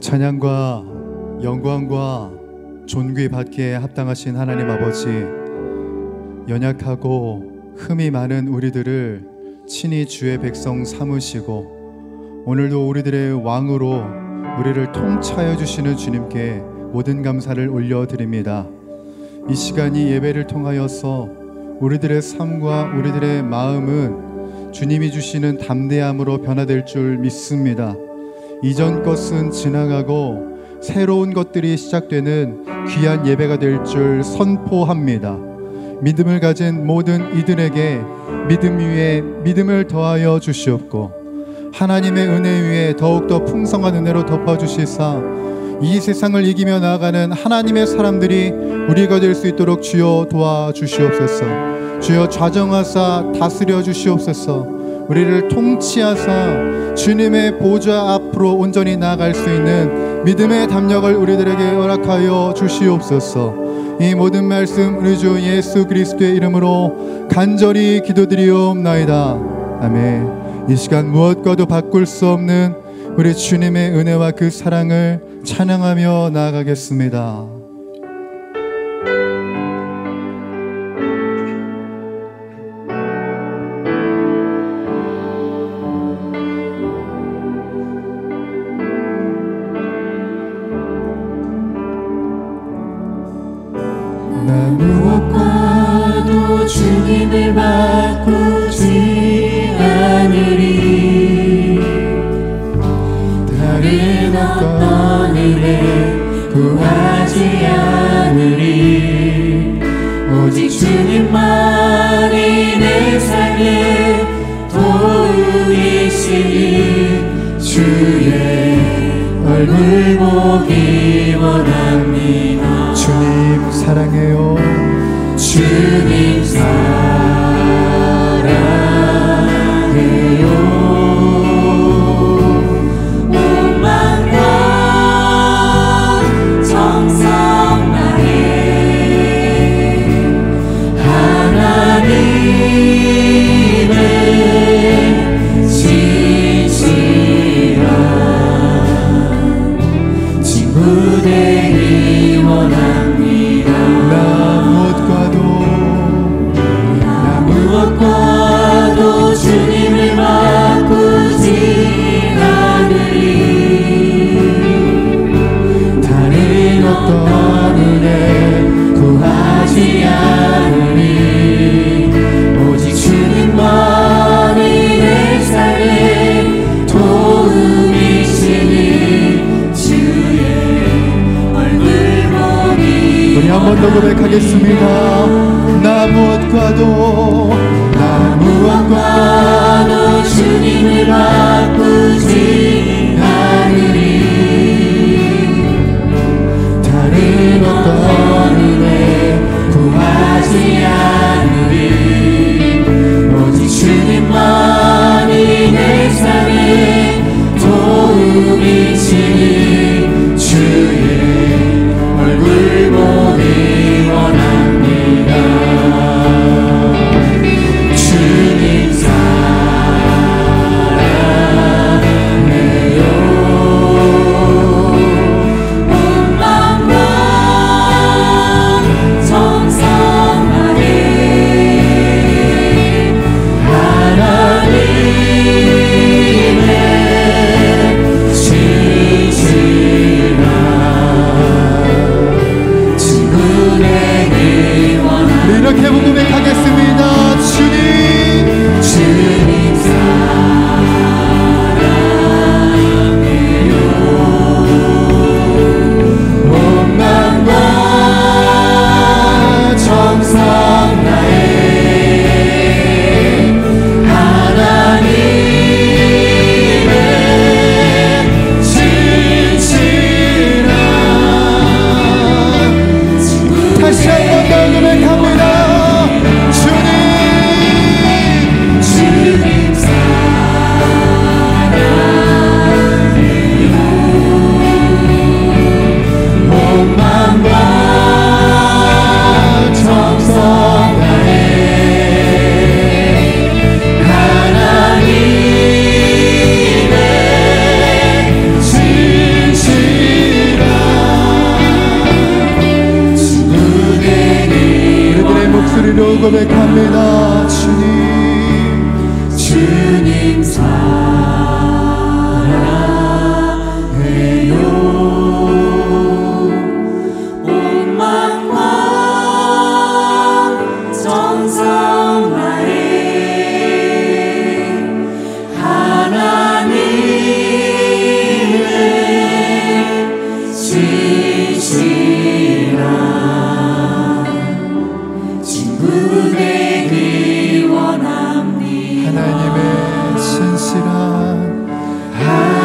찬양과 영광과 존귀 받기에 합당하신 하나님 아버지, 연약하고 흠이 많은 우리들을 친히 주의 백성 삼으시고 오늘도 우리들의 왕으로 우리를 통치하여 주시는 주님께 모든 감사를 올려드립니다. 이 시간이 예배를 통하여서 우리들의 삶과 우리들의 마음은 주님이 주시는 담대함으로 변화될 줄 믿습니다. 이전 것은 지나가고 새로운 것들이 시작되는 귀한 예배가 될 줄 선포합니다. 믿음을 가진 모든 이들에게 믿음 위에 믿음을 더하여 주시옵고 하나님의 은혜 위에 더욱더 풍성한 은혜로 덮어주시사 이 세상을 이기며 나아가는 하나님의 사람들이 우리가 될 수 있도록 주여 도와주시옵소서. 주여 좌정하사 다스려 주시옵소서. 우리를 통치하사 주님의 보좌 앞으로 온전히 나아갈 수 있는 믿음의 담력을 우리들에게 허락하여 주시옵소서. 이 모든 말씀 우리 주 예수 그리스도의 이름으로 간절히 기도드리옵나이다. 아멘. 이 시간 무엇과도 바꿀 수 없는 우리 주님의 은혜와 그 사랑을 찬양하며 나아가겠습니다. 나 무엇과도 주님을 바꾸지 않으리. 다른 어떤 은혜 구하지 않으리. 오직 주님만이 내 삶의 도움이시니 주의 얼굴 보기 원합니다. 주님 사랑해요. 주님 사랑해요. 온 마음과 정성 다해 하나님을 진실한 친구 되기 원합니다. 무엇과도 주님을 바꾸지 않으리. 다른 어떤 은혜 구하지 않으리. 오직 주님만이 내 삶의 도움이시니 주의 얼굴 보기. 우리 한 번 더 고백하겠습니다. 나 무엇과도 주님을 바꾸지 않으리. 다른 어떤 은혜 구하지 않으리. 오직 주님만이 내 삶의 도움이시니 주의 얼굴 보기 원합니다.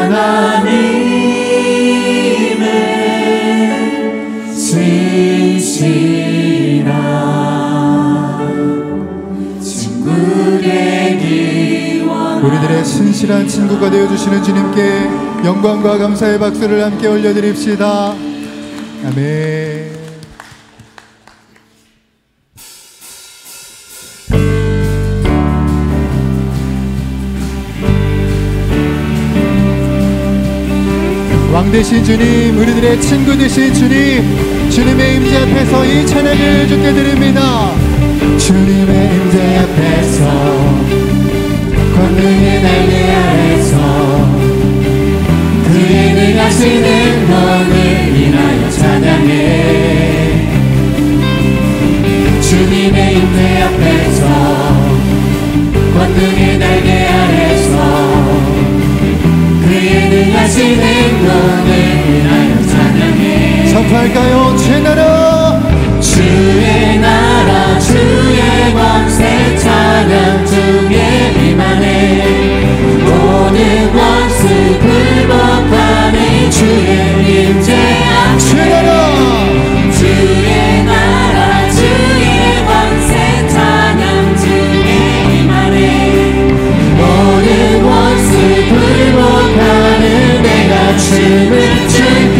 하나님의 진실한 친구 되기 원합니다. 우리들의 신실한 친구가 되어주시는 주님께 영광과 감사의 박수를 함께 올려드립시다. 아멘. 왕 되신 주님, 우리들의 친구 되신 주님, 주님의 임재 앞에서 이 찬양을 주께 드립니다. 주님의 임재 앞에서 권능의 날개 아래서 그의 능하시는 권을 인하여 찬양해. 주님의 임재 앞에서 권능의 날개 아래서 그의 능하시는 권을 인하여 찬양해. 선포할까요? 주의 나라, 주의 나라 주의 권세 찬양 중에 임하네. 모든 원수 굴복하네. 주의 임재 앞에 주의 나라, 주의 나라 주의 권세 찬양 중에 임하네. 모든 원수 굴복하는 내가 춤을 출게.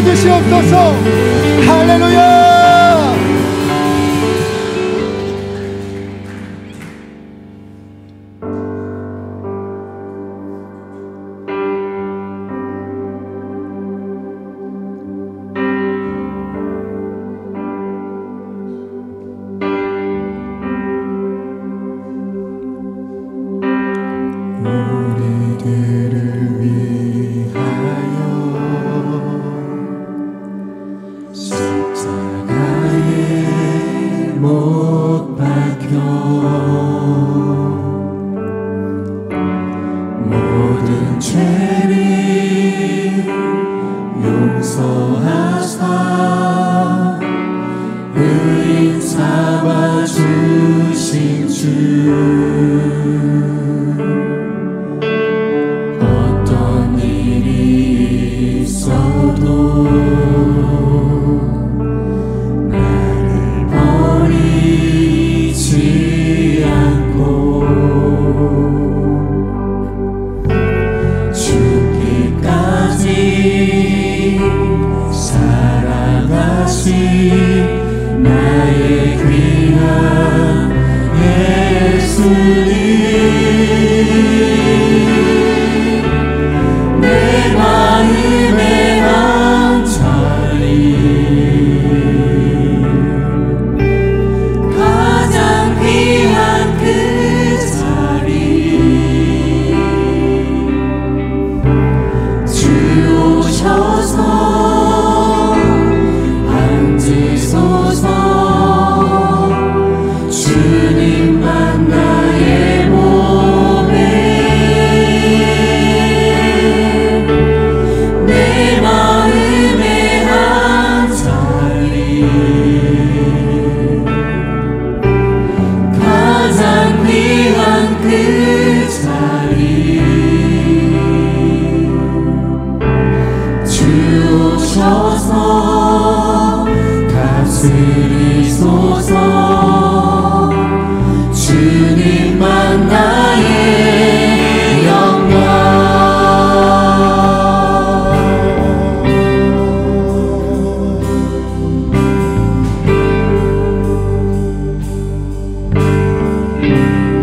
주시옵소서. 할렐루야. 우리들을 위하여 십자가에 못 박혀 모든 죄를 용서하사 의인 삼아 주신 주, 어떤 일이 있어도 나를 버리지 않고 죽기까지 사랑하신 나의 귀한 예수님, 내 마음의 한 자리, 가장 귀한 그 자리, 주 오셔서 앉으소서. 주님만 나의 몸에 내 마음의 한 자리, 가장 귀한 그 자리, 주 오셔서 다스리소서. 주님만 나의 영광.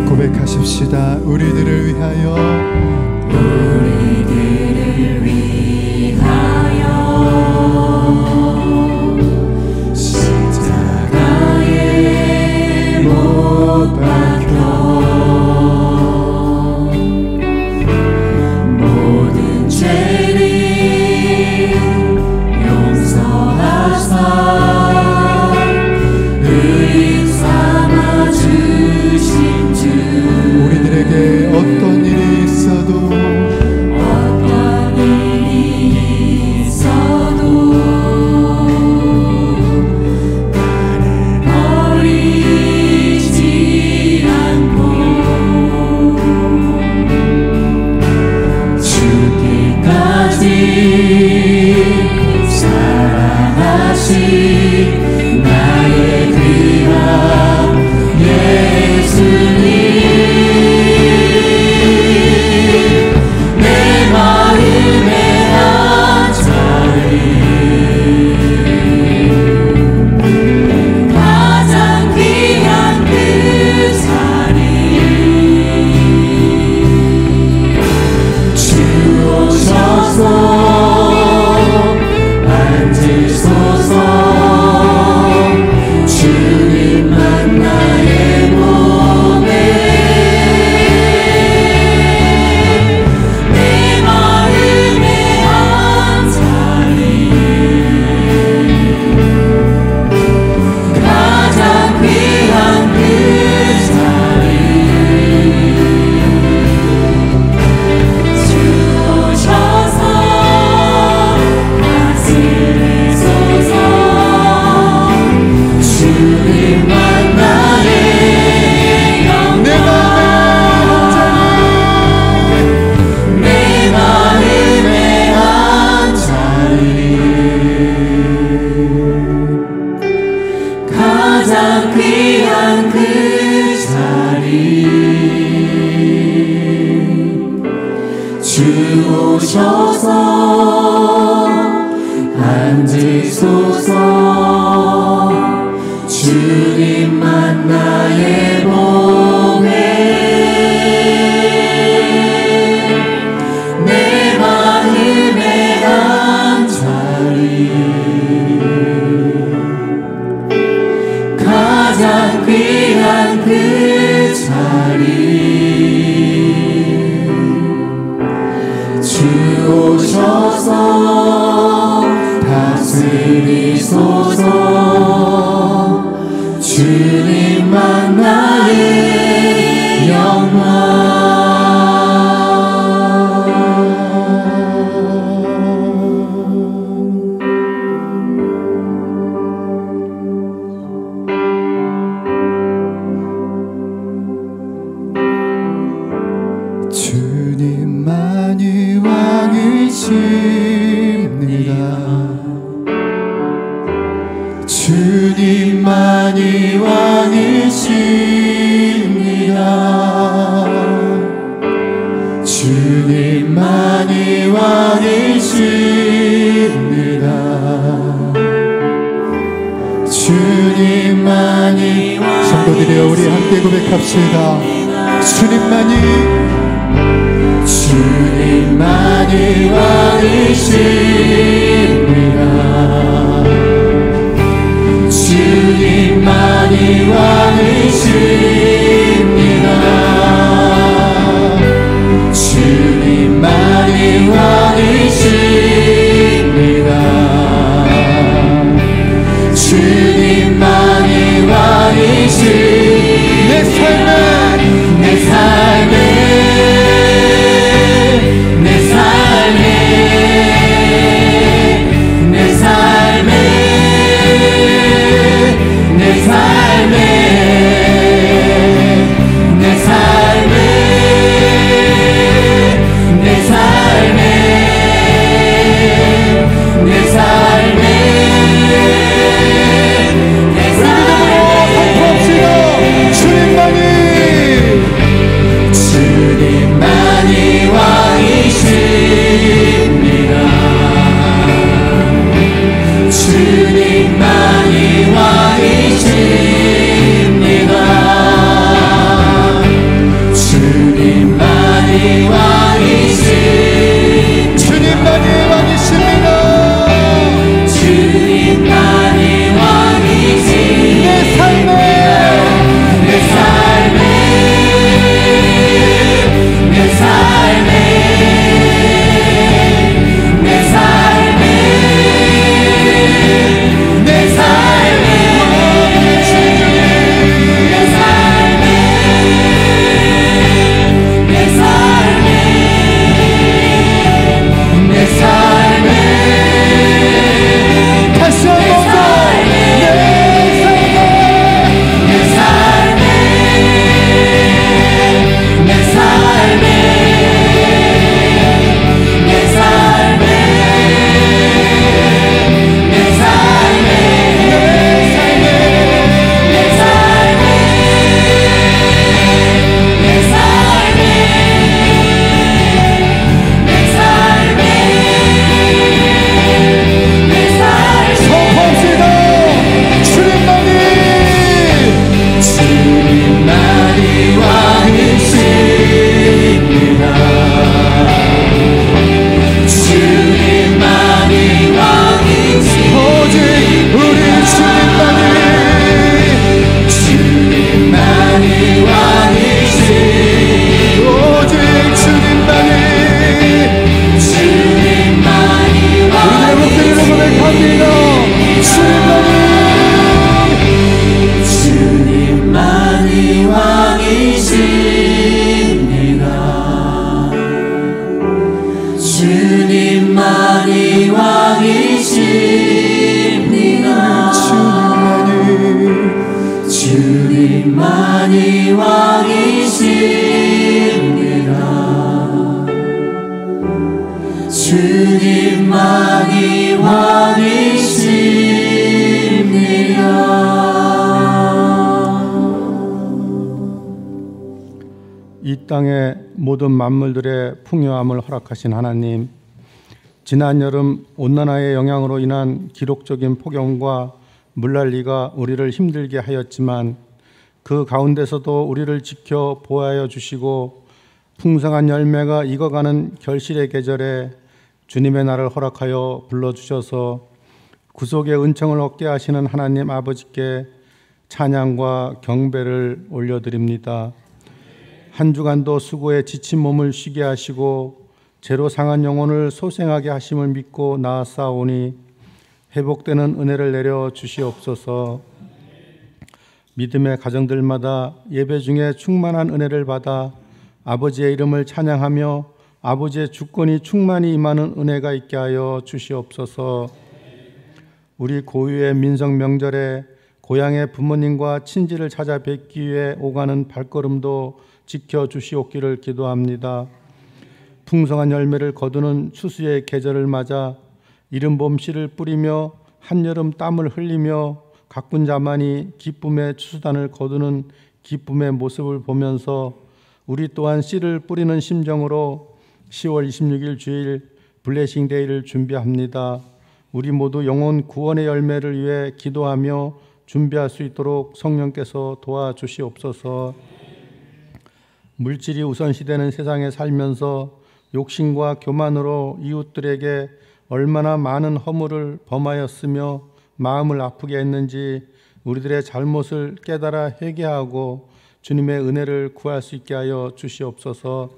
고백하십시다. 우리들을 위하여, 우리들을 위하여 십자가에 못 박혀 모든 죄를 용서하사 의인 삼아 주신 주, 우리들에게 어떤 일이 있어도 어떤 일이 있어도 나를 버리지 않고 죽기까지 사랑하신 나의 귀한 예수님, 내 마음의 한 자리, 가장 귀한 그 자리, 주 오셔서 앉으소서. 주님만 나의 몸에 내 마음의 한 자리, 가장 귀한 그 자리, 주 오셔서 다스리소서. 주님만 나의 영광. 내 마음의 한 자리, 가장 귀한 그 자리, 주 오셔서 주님만이 왕이시니 성도들이여 우리 함께 고백합시다. 주님만이 왕이십니다. 주님만이 왕이십니다. 주님만이 왕이십니다. 주님만이 왕이십니다. 내 삶에 주님만이 왕이십니다. 주님만이 왕이십니다. 주님만이 왕이십니다. 이 땅의 모든 만물들의 풍요함을 허락하신 하나님, 지난 여름 온난화의 영향으로 인한 기록적인 폭염과 물난리가 우리를 힘들게 하였지만 그 가운데서도 우리를 지켜 보호하여 주시고 풍성한 열매가 익어가는 결실의 계절에 주님의 날을 허락하여 불러주셔서 구속의 은총을 얻게 하시는 하나님 아버지께 찬양과 경배를 올려드립니다. 한 주간도 수고에 지친 몸을 쉬게 하시고 죄로 상한 영혼을 소생하게 하심을 믿고 나아싸오니 회복되는 은혜를 내려 주시옵소서. 믿음의 가정들마다 예배 중에 충만한 은혜를 받아 아버지의 이름을 찬양하며 아버지의 주권이 충만히 임하는 은혜가 있게 하여 주시옵소서. 우리 고유의 민속 명절에 고향의 부모님과 친지를 찾아뵙기 위해 오가는 발걸음도 지켜주시옵기를 기도합니다. 풍성한 열매를 거두는 추수의 계절을 맞아 이른 봄 씨를 뿌리며 한여름 땀을 흘리며 가꾼 자만이 기쁨의 추수단을 거두는 기쁨의 모습을 보면서 우리 또한 씨를 뿌리는 심정으로 10월 26일 주일 블레싱 데이를 준비합니다. 우리 모두 영혼 구원의 열매를 위해 기도하며 준비할 수 있도록 성령께서 도와주시옵소서. 물질이 우선시되는 세상에 살면서 욕심과 교만으로 이웃들에게 얼마나 많은 허물을 범하였으며 마음을 아프게 했는지 우리들의 잘못을 깨달아 회개하고 주님의 은혜를 구할 수 있게 하여 주시옵소서.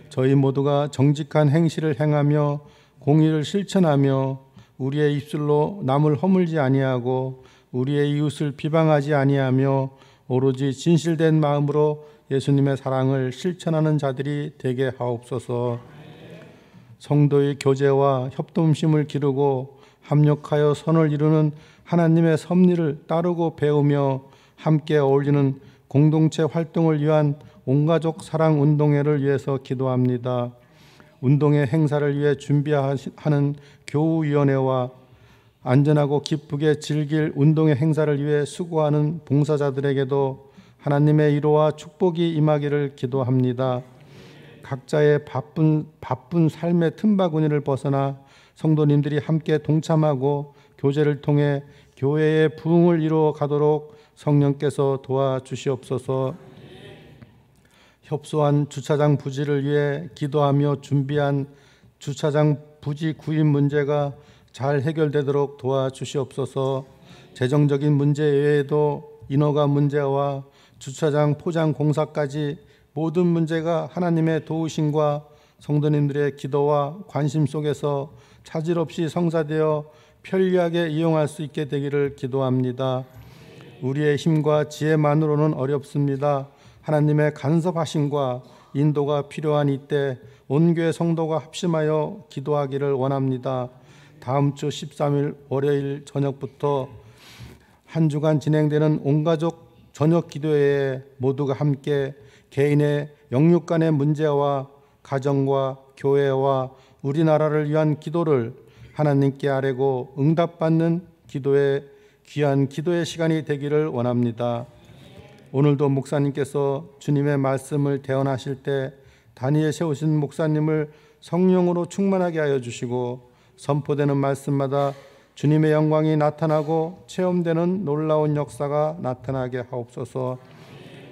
저희 모두가 정직한 행실을 행하며 공의를 실천하며 우리의 입술로 남을 허물지 아니하고 우리의 이웃을 비방하지 아니하며 오로지 진실된 마음으로 예수님의 사랑을 실천하는 자들이 되게 하옵소서. 성도의 교제와 협동심을 기르고 합력하여 선을 이루는 하나님의 섭리를 따르고 배우며 함께 어울리는 공동체 활동을 위한 온가족 사랑 운동회를 위해서 기도합니다. 운동회 행사를 위해 준비하는 교우위원회와 안전하고 기쁘게 즐길 운동회 행사를 위해 수고하는 봉사자들에게도 하나님의 위로와 축복이 임하기를 기도합니다. 각자의 바쁜 삶의 틈바구니를 벗어나 성도님들이 함께 동참하고 교제를 통해 교회의 부흥을 이루어 가도록 성령께서 도와주시옵소서. 협소한 주차장 부지를 위해 기도하며 준비한 주차장 부지 구입 문제가 잘 해결되도록 도와주시옵소서. 재정적인 문제 외에도 인허가 문제와 주차장 포장 공사까지 모든 문제가 하나님의 도우심과 성도님들의 기도와 관심 속에서 차질 없이 성사되어 편리하게 이용할 수 있게 되기를 기도합니다. 우리의 힘과 지혜만으로는 어렵습니다. 하나님의 간섭하심과 인도가 필요한 이때 온 교회 성도가 합심하여 기도하기를 원합니다. 다음 주 13일 월요일 저녁부터 한 주간 진행되는 온가족 저녁 기도회에 모두가 함께 개인의 영육 간의 문제와 가정과 교회와 우리나라를 위한 기도를 하나님께 아뢰고 응답받는 기도의 귀한 기도의 시간이 되기를 원합니다. 오늘도 목사님께서 주님의 말씀을 대언하실 때 단위에 세우신 목사님을 성령으로 충만하게 하여 주시고 선포되는 말씀마다 주님의 영광이 나타나고 체험되는 놀라운 역사가 나타나게 하옵소서.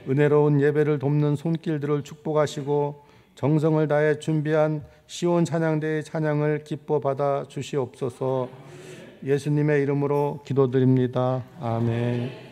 은혜로운 예배를 돕는 손길들을 축복하시고 정성을 다해 준비한 시온 찬양대의 찬양을 기뻐 받아 주시옵소서. 예수님의 이름으로 기도드립니다. 아멘.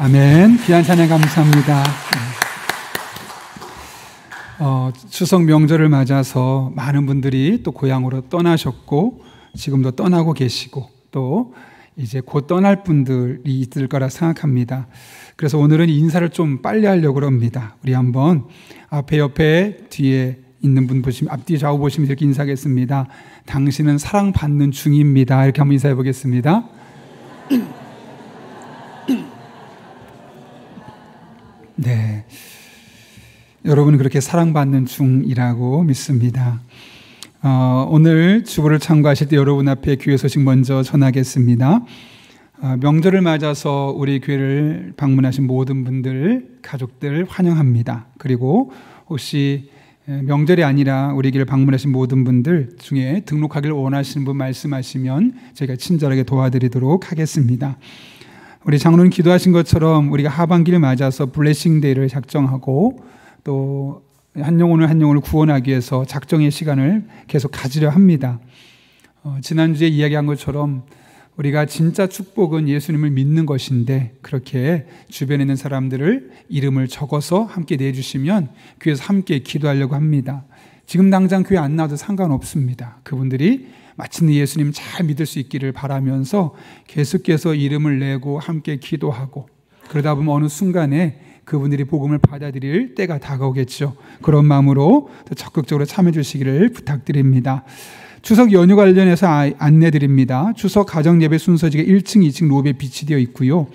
아멘. 귀한 찬양 감사합니다. 추석 명절을 맞아서 많은 분들이 또 고향으로 떠나셨고 지금도 떠나고 계시고 또 이제 곧 떠날 분들이 있을 거라 생각합니다. 그래서 오늘은 인사를 좀 빨리 하려고 합니다. 우리 한번 앞에 옆에 뒤에 있는 분 보시면 앞뒤 좌우 보시면 이렇게 인사하겠습니다. 당신은 사랑받는 중입니다. 이렇게 한번 인사해 보겠습니다. 네, 여러분은 그렇게 사랑받는 중이라고 믿습니다. 오늘 주보를 참고하실 때 여러분 앞에 교회 소식 먼저 전하겠습니다. 명절을 맞아서 우리 교회를 방문하신 모든 분들, 가족들 환영합니다. 그리고 혹시 명절이 아니라 우리 교회를 방문하신 모든 분들 중에 등록하기를 원하시는 분 말씀하시면 저희가 친절하게 도와드리도록 하겠습니다. 우리 장로님 기도하신 것처럼 우리가 하반기를 맞아서 블레싱 데이를 작정하고 또 한 영혼을 구원하기 위해서 작정의 시간을 계속 가지려 합니다. 지난주에 이야기한 것처럼 우리가 진짜 축복은 예수님을 믿는 것인데 그렇게 주변에 있는 사람들을 이름을 적어서 함께 내주시면 교회에서 함께 기도하려고 합니다. 지금 당장 교회 안 나와도 상관없습니다. 그분들이 마침내 예수님 잘 믿을 수 있기를 바라면서 계속해서 이름을 내고 함께 기도하고 그러다 보면 어느 순간에 그분들이 복음을 받아들일 때가 다가오겠죠. 그런 마음으로 더 적극적으로 참여해 주시기를 부탁드립니다. 추석 연휴 관련해서 안내드립니다. 추석 가정예배 순서지가 1층, 2층 로비에 비치되어 있고요.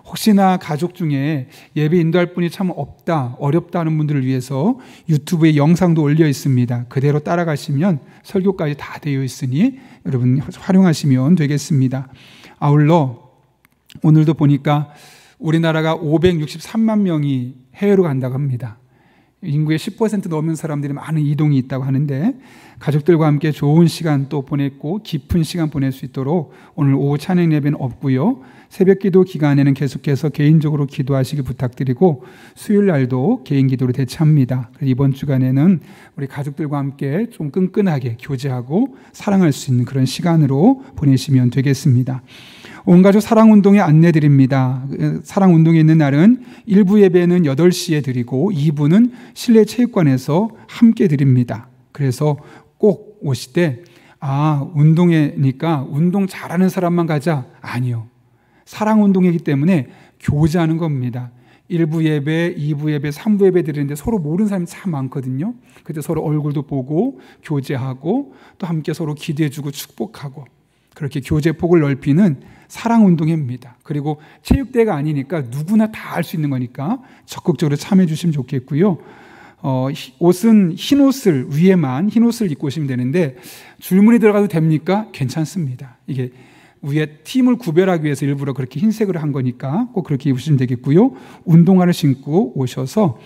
혹시나 가족 중에 예배 인도할 분이 참 없다, 어렵다 하는 분들을 위해서 유튜브에 영상도 올려 있습니다. 그대로 따라가시면 설교까지 다 되어 있으니 여러분 활용하시면 되겠습니다. 아울러 오늘도 보니까 우리나라가 563만 명이 해외로 간다고 합니다. 인구의 10% 넘는 사람들이 많은 이동이 있다고 하는데 가족들과 함께 좋은 시간 또 보냈고 깊은 시간 보낼 수 있도록 오늘 오후 찬양 예배는 없고요. 새벽 기도 기간에는 계속해서 개인적으로 기도하시기 부탁드리고 수요일 날도 개인 기도로 대체합니다. 이번 주간에는 우리 가족들과 함께 좀 끈끈하게 교제하고 사랑할 수 있는 그런 시간으로 보내시면 되겠습니다. 온가족 사랑운동에 안내드립니다. 사랑운동에 있는 날은 1부 예배는 8시에 드리고 2부는 실내 체육관에서 함께 드립니다. 그래서 꼭 오실 때 운동회니까 운동 잘하는 사람만 가자. 아니요. 사랑운동이기 때문에 교제하는 겁니다. 1부 예배, 2부 예배, 3부 예배 드리는데 서로 모르는 사람이 참 많거든요. 그때 서로 얼굴도 보고 교제하고 또 함께 서로 기대해주고 축복하고 그렇게 교제 폭을 넓히는 사랑운동회입니다. 그리고 체육대회가 아니니까 누구나 다 할 수 있는 거니까 적극적으로 참여해 주시면 좋겠고요. 옷은 흰 옷을 위에만 흰 옷을 입고 오시면 되는데 줄무늬 들어가도 됩니까? 괜찮습니다. 이게 위에 팀을 구별하기 위해서 일부러 그렇게 흰색으로 한 거니까 꼭 그렇게 입으시면 되겠고요. 운동화를 신고 오셔서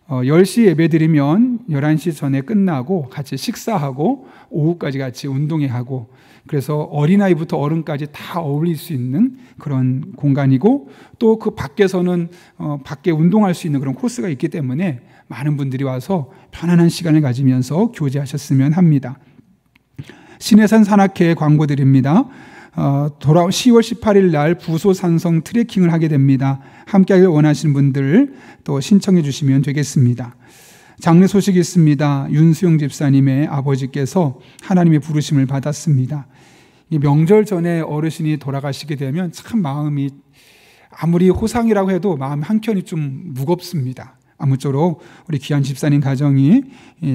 10시 예배 드리면 11시 전에 끝나고 같이 식사하고 오후까지 같이 운동회하고 그래서 어린아이부터 어른까지 다 어울릴 수 있는 그런 공간이고 또 그 밖에서는 밖에 운동할 수 있는 그런 코스가 있기 때문에 많은 분들이 와서 편안한 시간을 가지면서 교제하셨으면 합니다. 신해산 산악회 광고 드립니다. 10월 18일 날 부소산성 트레킹을 하게 됩니다. 함께하길 원하시는 분들 또 신청해 주시면 되겠습니다. 장례 소식이 있습니다. 윤수영 집사님의 아버지께서 하나님의 부르심을 받았습니다. 이 명절 전에 어르신이 돌아가시게 되면 참 마음이 아무리 호상이라고 해도 마음 한켠이 좀 무겁습니다. 아무쪼록 우리 귀한 집사님 가정이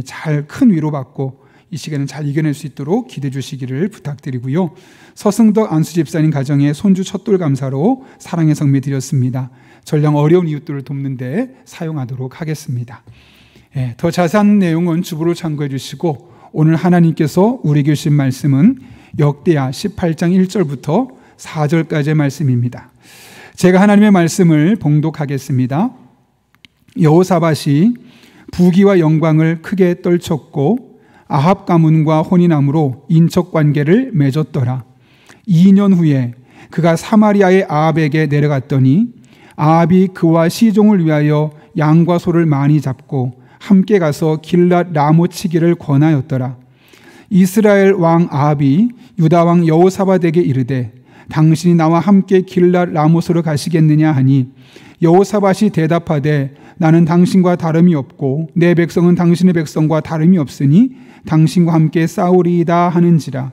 잘 큰 위로받고 이 시간을 잘 이겨낼 수 있도록 기도해 주시기를 부탁드리고요. 서승덕 안수 집사님 가정에 손주 첫돌 감사로 사랑의 성미 드렸습니다. 전량 어려운 이웃들을 돕는 데 사용하도록 하겠습니다. 더 자세한 내용은 주보로 참고해 주시고 오늘 하나님께서 우리에게 주신 말씀은 역대하 18장 1절부터 4절까지의 말씀입니다. 제가 하나님의 말씀을 봉독하겠습니다. 여호사밧이 부귀와 영광을 크게 떨쳤고 아합 가문과 혼인함으로 인척 관계를 맺었더라. 2년 후에 그가 사마리아의 아합에게 내려갔더니 아합이 그와 시종을 위하여 양과 소를 많이 잡고 함께 가서 길랏 라못 치기를 권하였더라. 이스라엘 왕 아합이 유다 왕 여호사밧에게 이르되 당신이 나와 함께 길랏 라모스로 가시겠느냐 하니 여호사밧이 대답하되 나는 당신과 다름이 없고 내 백성은 당신의 백성과 다름이 없으니 당신과 함께 싸우리이다 하는지라.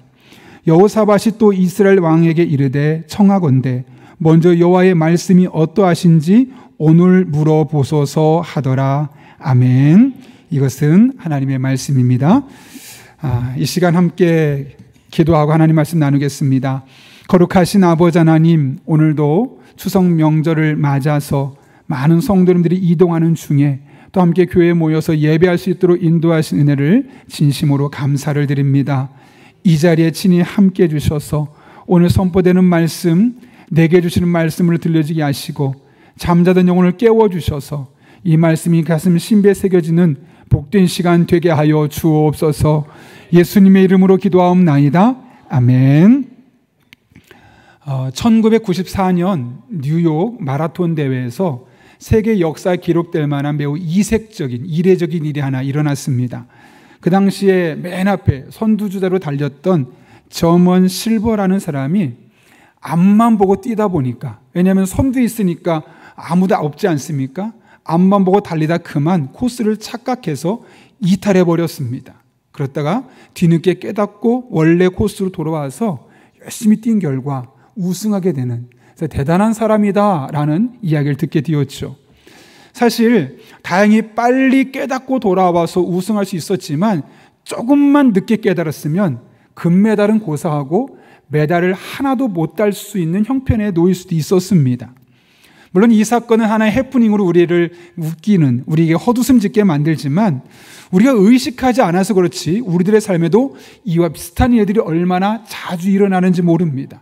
여호사밧이 또 이스라엘 왕에게 이르되 청하건대 먼저 여호와의 말씀이 어떠하신지 오늘 물어보소서 하더라. 아멘. 이것은 하나님의 말씀입니다. 이 시간 함께 기도하고 하나님 말씀 나누겠습니다. 거룩하신 아버지 하나님, 오늘도 추석 명절을 맞아서 많은 성도님들이 이동하는 중에 또 함께 교회에 모여서 예배할 수 있도록 인도하신 은혜를 진심으로 감사를 드립니다. 이 자리에 친히 함께 해주셔서 오늘 선포되는 말씀, 내게 주시는 말씀을 들려주게 하시고 잠자던 영혼을 깨워주셔서 이 말씀이 가슴 심배에 새겨지는 복된 시간 되게 하여 주옵소서. 예수님의 이름으로 기도하옵나이다. 아멘. 1994년 뉴욕 마라톤 대회에서 세계 역사에 기록될 만한 매우 이색적인 이례적인 일이 하나 일어났습니다. 그 당시에 맨 앞에 선두주자로 달렸던 저먼 실버라는 사람이 앞만 보고 뛰다 보니까, 왜냐하면 선두에 있으니까 아무도 없지 않습니까? 앞만 보고 달리다 그만 코스를 착각해서 이탈해 버렸습니다. 그러다가 뒤늦게 깨닫고 원래 코스로 돌아와서 열심히 뛴 결과 우승하게 되는, 그래서 대단한 사람이다라는 이야기를 듣게 되었죠. 사실 다행히 빨리 깨닫고 돌아와서 우승할 수 있었지만 조금만 늦게 깨달았으면 금메달은 고사하고 메달을 하나도 못 딸 수 있는 형편에 놓일 수도 있었습니다. 물론 이 사건은 하나의 해프닝으로 우리를 웃기는, 우리에게 헛웃음 짓게 만들지만 우리가 의식하지 않아서 그렇지 우리들의 삶에도 이와 비슷한 일들이 얼마나 자주 일어나는지 모릅니다.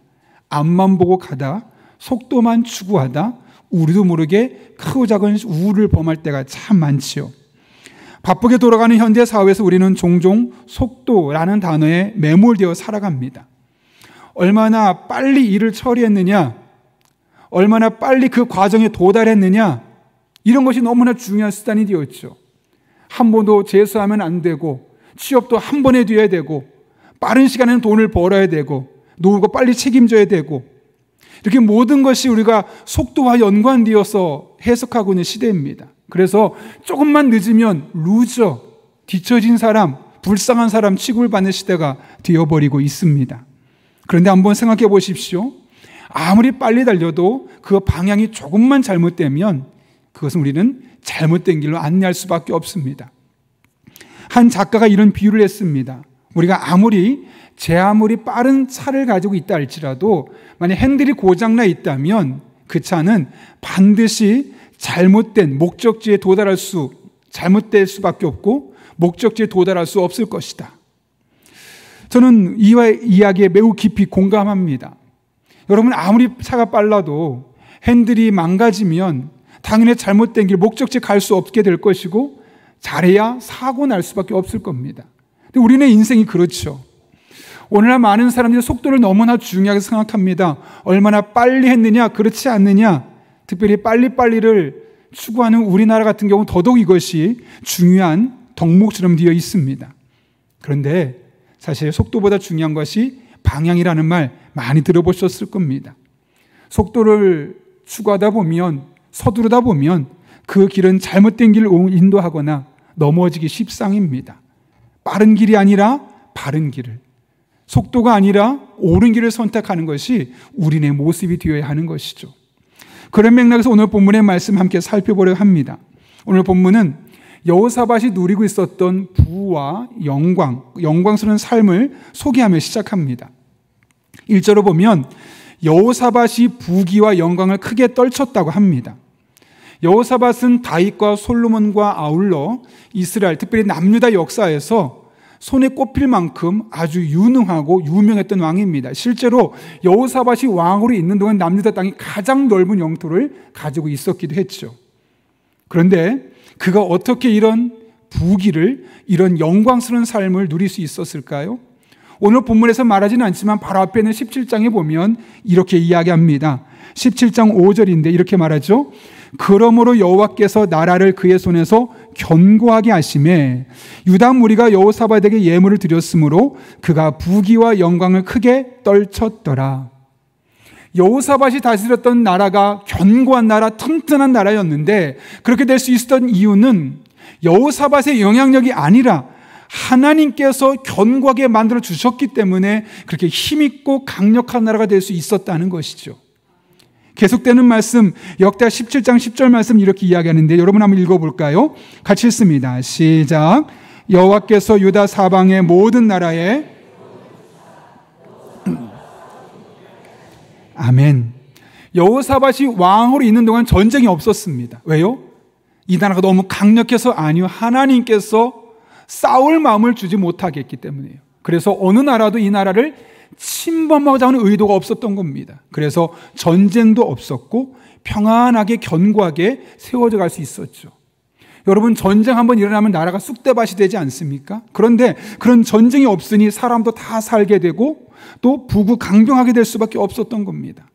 앞만 보고 가다, 속도만 추구하다 우리도 모르게 크고 작은 우울을 범할 때가 참 많지요. 바쁘게 돌아가는 현대 사회에서 우리는 종종 속도라는 단어에 매몰되어 살아갑니다. 얼마나 빨리 일을 처리했느냐, 얼마나 빨리 그 과정에 도달했느냐, 이런 것이 너무나 중요한 수단이 되었죠. 한 번도 재수하면 안 되고, 취업도 한 번에 돼야 되고, 빠른 시간에는 돈을 벌어야 되고, 노후가 빨리 책임져야 되고, 이렇게 모든 것이 우리가 속도와 연관되어서 해석하고 있는 시대입니다. 그래서 조금만 늦으면 루저, 뒤처진 사람, 불쌍한 사람 취급을 받는 시대가 되어버리고 있습니다. 그런데 한번 생각해 보십시오. 아무리 빨리 달려도 그 방향이 조금만 잘못되면 그것은 우리는 잘못된 길로 안내할 수밖에 없습니다. 한 작가가 이런 비유를 했습니다. 우리가 아무리 빠른 차를 가지고 있다 할지라도 만약 핸들이 고장나 있다면 그 차는 반드시 잘못된 목적지에 잘못될 수밖에 없고 목적지에 도달할 수 없을 것이다. 저는 이 이야기에 매우 깊이 공감합니다. 여러분, 아무리 차가 빨라도 핸들이 망가지면 당연히 잘못된 길, 목적지에 갈 수 없게 될 것이고 잘해야 사고 날 수밖에 없을 겁니다. 근데 우리는 인생이 그렇죠. 오늘날 많은 사람들이 속도를 너무나 중요하게 생각합니다. 얼마나 빨리 했느냐, 그렇지 않느냐. 특별히 빨리빨리를 추구하는 우리나라 같은 경우 더더욱 이것이 중요한 덕목처럼 되어 있습니다. 그런데 사실 속도보다 중요한 것이 방향이라는 말 많이 들어보셨을 겁니다. 속도를 추구하다 보면, 서두르다 보면 그 길은 잘못된 길을 인도하거나 넘어지기 십상입니다. 빠른 길이 아니라 바른 길을, 속도가 아니라 옳은 길을 선택하는 것이 우리의 모습이 되어야 하는 것이죠. 그런 맥락에서 오늘 본문의 말씀 함께 살펴보려 합니다. 오늘 본문은 여호사밧이 누리고 있었던 부와 영광스러운 삶을 소개하며 시작합니다. 1절로 보면 여호사밧이 부귀와 영광을 크게 떨쳤다고 합니다. 여호사밧은 다윗과 솔로몬과 아울러 이스라엘, 특별히 남유다 역사에서 손에 꼽힐 만큼 아주 유능하고 유명했던 왕입니다. 실제로 여호사밧이 왕으로 있는 동안 남유다 땅이 가장 넓은 영토를 가지고 있었기도 했죠. 그런데 그가 어떻게 이런 부귀를, 이런 영광스러운 삶을 누릴 수 있었을까요? 오늘 본문에서 말하지는 않지만 바로 앞에 있는 17장에 보면 이렇게 이야기합니다. 17장 5절인데 이렇게 말하죠. 그러므로 여호와께서 나라를 그의 손에서 견고하게 하심에 유다 무리가 여호사밧에게 예물을 드렸으므로 그가 부귀와 영광을 크게 떨쳤더라. 여호사밧이 다스렸던 나라가 견고한 나라, 튼튼한 나라였는데 그렇게 될 수 있었던 이유는 여호사밧의 영향력이 아니라 하나님께서 견고하게 만들어 주셨기 때문에 그렇게 힘있고 강력한 나라가 될 수 있었다는 것이죠. 계속되는 말씀, 역대하 17장 10절 말씀 이렇게 이야기하는데 여러분 한번 읽어볼까요? 같이 읽습니다. 시작. 여호와께서 유다 사방의 모든 나라에 아멘. 여호사밧이 왕으로 있는 동안 전쟁이 없었습니다. 왜요? 이 나라가 너무 강력해서? 아니요. 하나님께서 싸울 마음을 주지 못하게 했기 때문이에요. 그래서 어느 나라도 이 나라를 침범하고자 하는 의도가 없었던 겁니다. 그래서 전쟁도 없었고 평안하게 견고하게 세워져 갈 수 있었죠. 여러분, 전쟁 한번 일어나면 나라가 쑥대밭이 되지 않습니까? 그런데 그런 전쟁이 없으니 사람도 다 살게 되고 또 부귀 강병하게 될 수밖에 없었던 겁니다.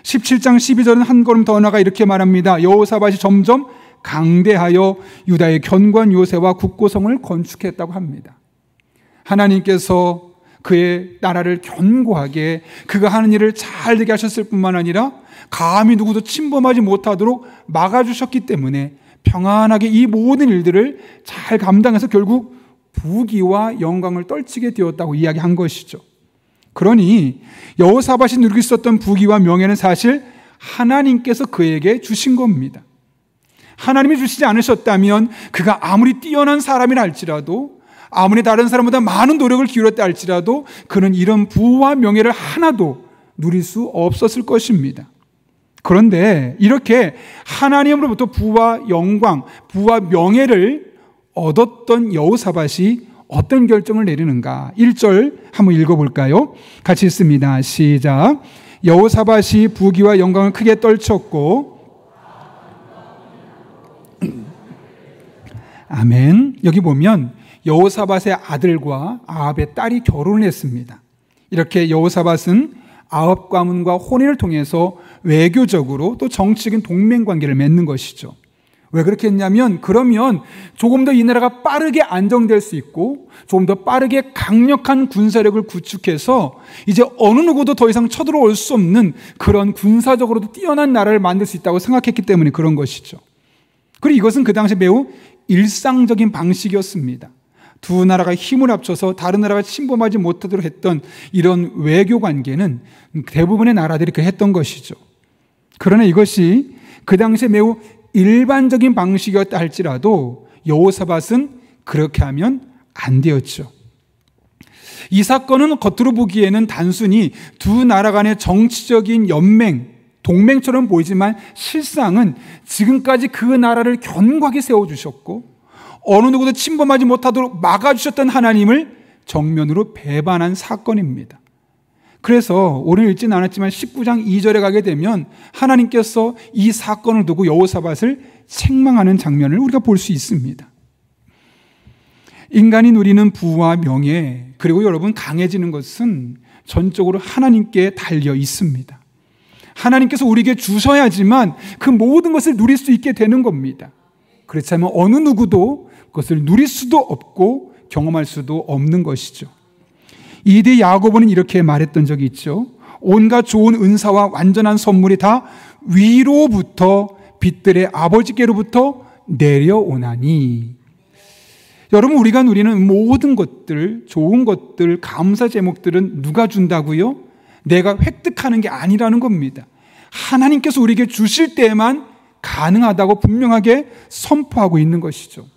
17장 12절은 한 걸음 더 나아가 이렇게 말합니다. 여호사밧이 점점 강대하여 유다의 견고한 요새와 국고성을 건축했다고 합니다. 하나님께서 그의 나라를 견고하게 그가 하는 일을 잘 되게 하셨을 뿐만 아니라 감히 누구도 침범하지 못하도록 막아주셨기 때문에 평안하게 이 모든 일들을 잘 감당해서 결국 부귀와 영광을 떨치게 되었다고 이야기한 것이죠. 그러니 여호사밧이 누리고 있었던 부귀와 명예는 사실 하나님께서 그에게 주신 겁니다. 하나님이 주시지 않으셨다면 그가 아무리 뛰어난 사람이라 할지라도 아무리 다른 사람보다 많은 노력을 기울였다 할지라도 그는 이런 부와 명예를 하나도 누릴 수 없었을 것입니다. 그런데 이렇게 하나님으로부터 부와 영광, 부와 명예를 얻었던 여호사밧이 어떤 결정을 내리는가? 1절 한번 읽어볼까요? 같이 읽습니다. 시작. 여호사밧이 부귀와 영광을 크게 떨쳤고 아멘. 여기 보면 여호사밧의 아들과 아합의 딸이 결혼을 했습니다. 이렇게 여호사밧은 아합 가문과 혼인을 통해서 외교적으로 또 정치적인 동맹관계를 맺는 것이죠. 왜 그렇게 했냐면 그러면 조금 더 이 나라가 빠르게 안정될 수 있고 조금 더 빠르게 강력한 군사력을 구축해서 이제 어느 누구도 더 이상 쳐들어올 수 없는 그런 군사적으로도 뛰어난 나라를 만들 수 있다고 생각했기 때문에 그런 것이죠. 그리고 이것은 그 당시 매우 일상적인 방식이었습니다. 두 나라가 힘을 합쳐서 다른 나라가 침범하지 못하도록 했던 이런 외교 관계는 대부분의 나라들이 그렇게 했던 것이죠. 그러나 이것이 그 당시에 매우 일반적인 방식이었다 할지라도 여호사밧은 그렇게 하면 안 되었죠. 이 사건은 겉으로 보기에는 단순히 두 나라 간의 정치적인 연맹, 동맹처럼 보이지만 실상은 지금까지 그 나라를 견고하게 세워주셨고 어느 누구도 침범하지 못하도록 막아주셨던 하나님을 정면으로 배반한 사건입니다. 그래서 오늘 읽지는 않았지만 19장 2절에 가게 되면 하나님께서 이 사건을 두고 여호사밧을 책망하는 장면을 우리가 볼 수 있습니다. 인간이 누리는 부와 명예 그리고 여러분 강해지는 것은 전적으로 하나님께 달려 있습니다. 하나님께서 우리에게 주셔야지만 그 모든 것을 누릴 수 있게 되는 겁니다. 그렇지 않으면 어느 누구도 그것을 누릴 수도 없고 경험할 수도 없는 것이죠. 이대 야고보는 이렇게 말했던 적이 있죠. 온갖 좋은 은사와 완전한 선물이 다 위로부터 빛들의 아버지께로부터 내려오나니. 여러분, 우리가 누리는 모든 것들, 좋은 것들, 감사 제목들은 누가 준다고요? 내가 획득하는 게 아니라는 겁니다. 하나님께서 우리에게 주실 때에만 가능하다고 분명하게 선포하고 있는 것이죠.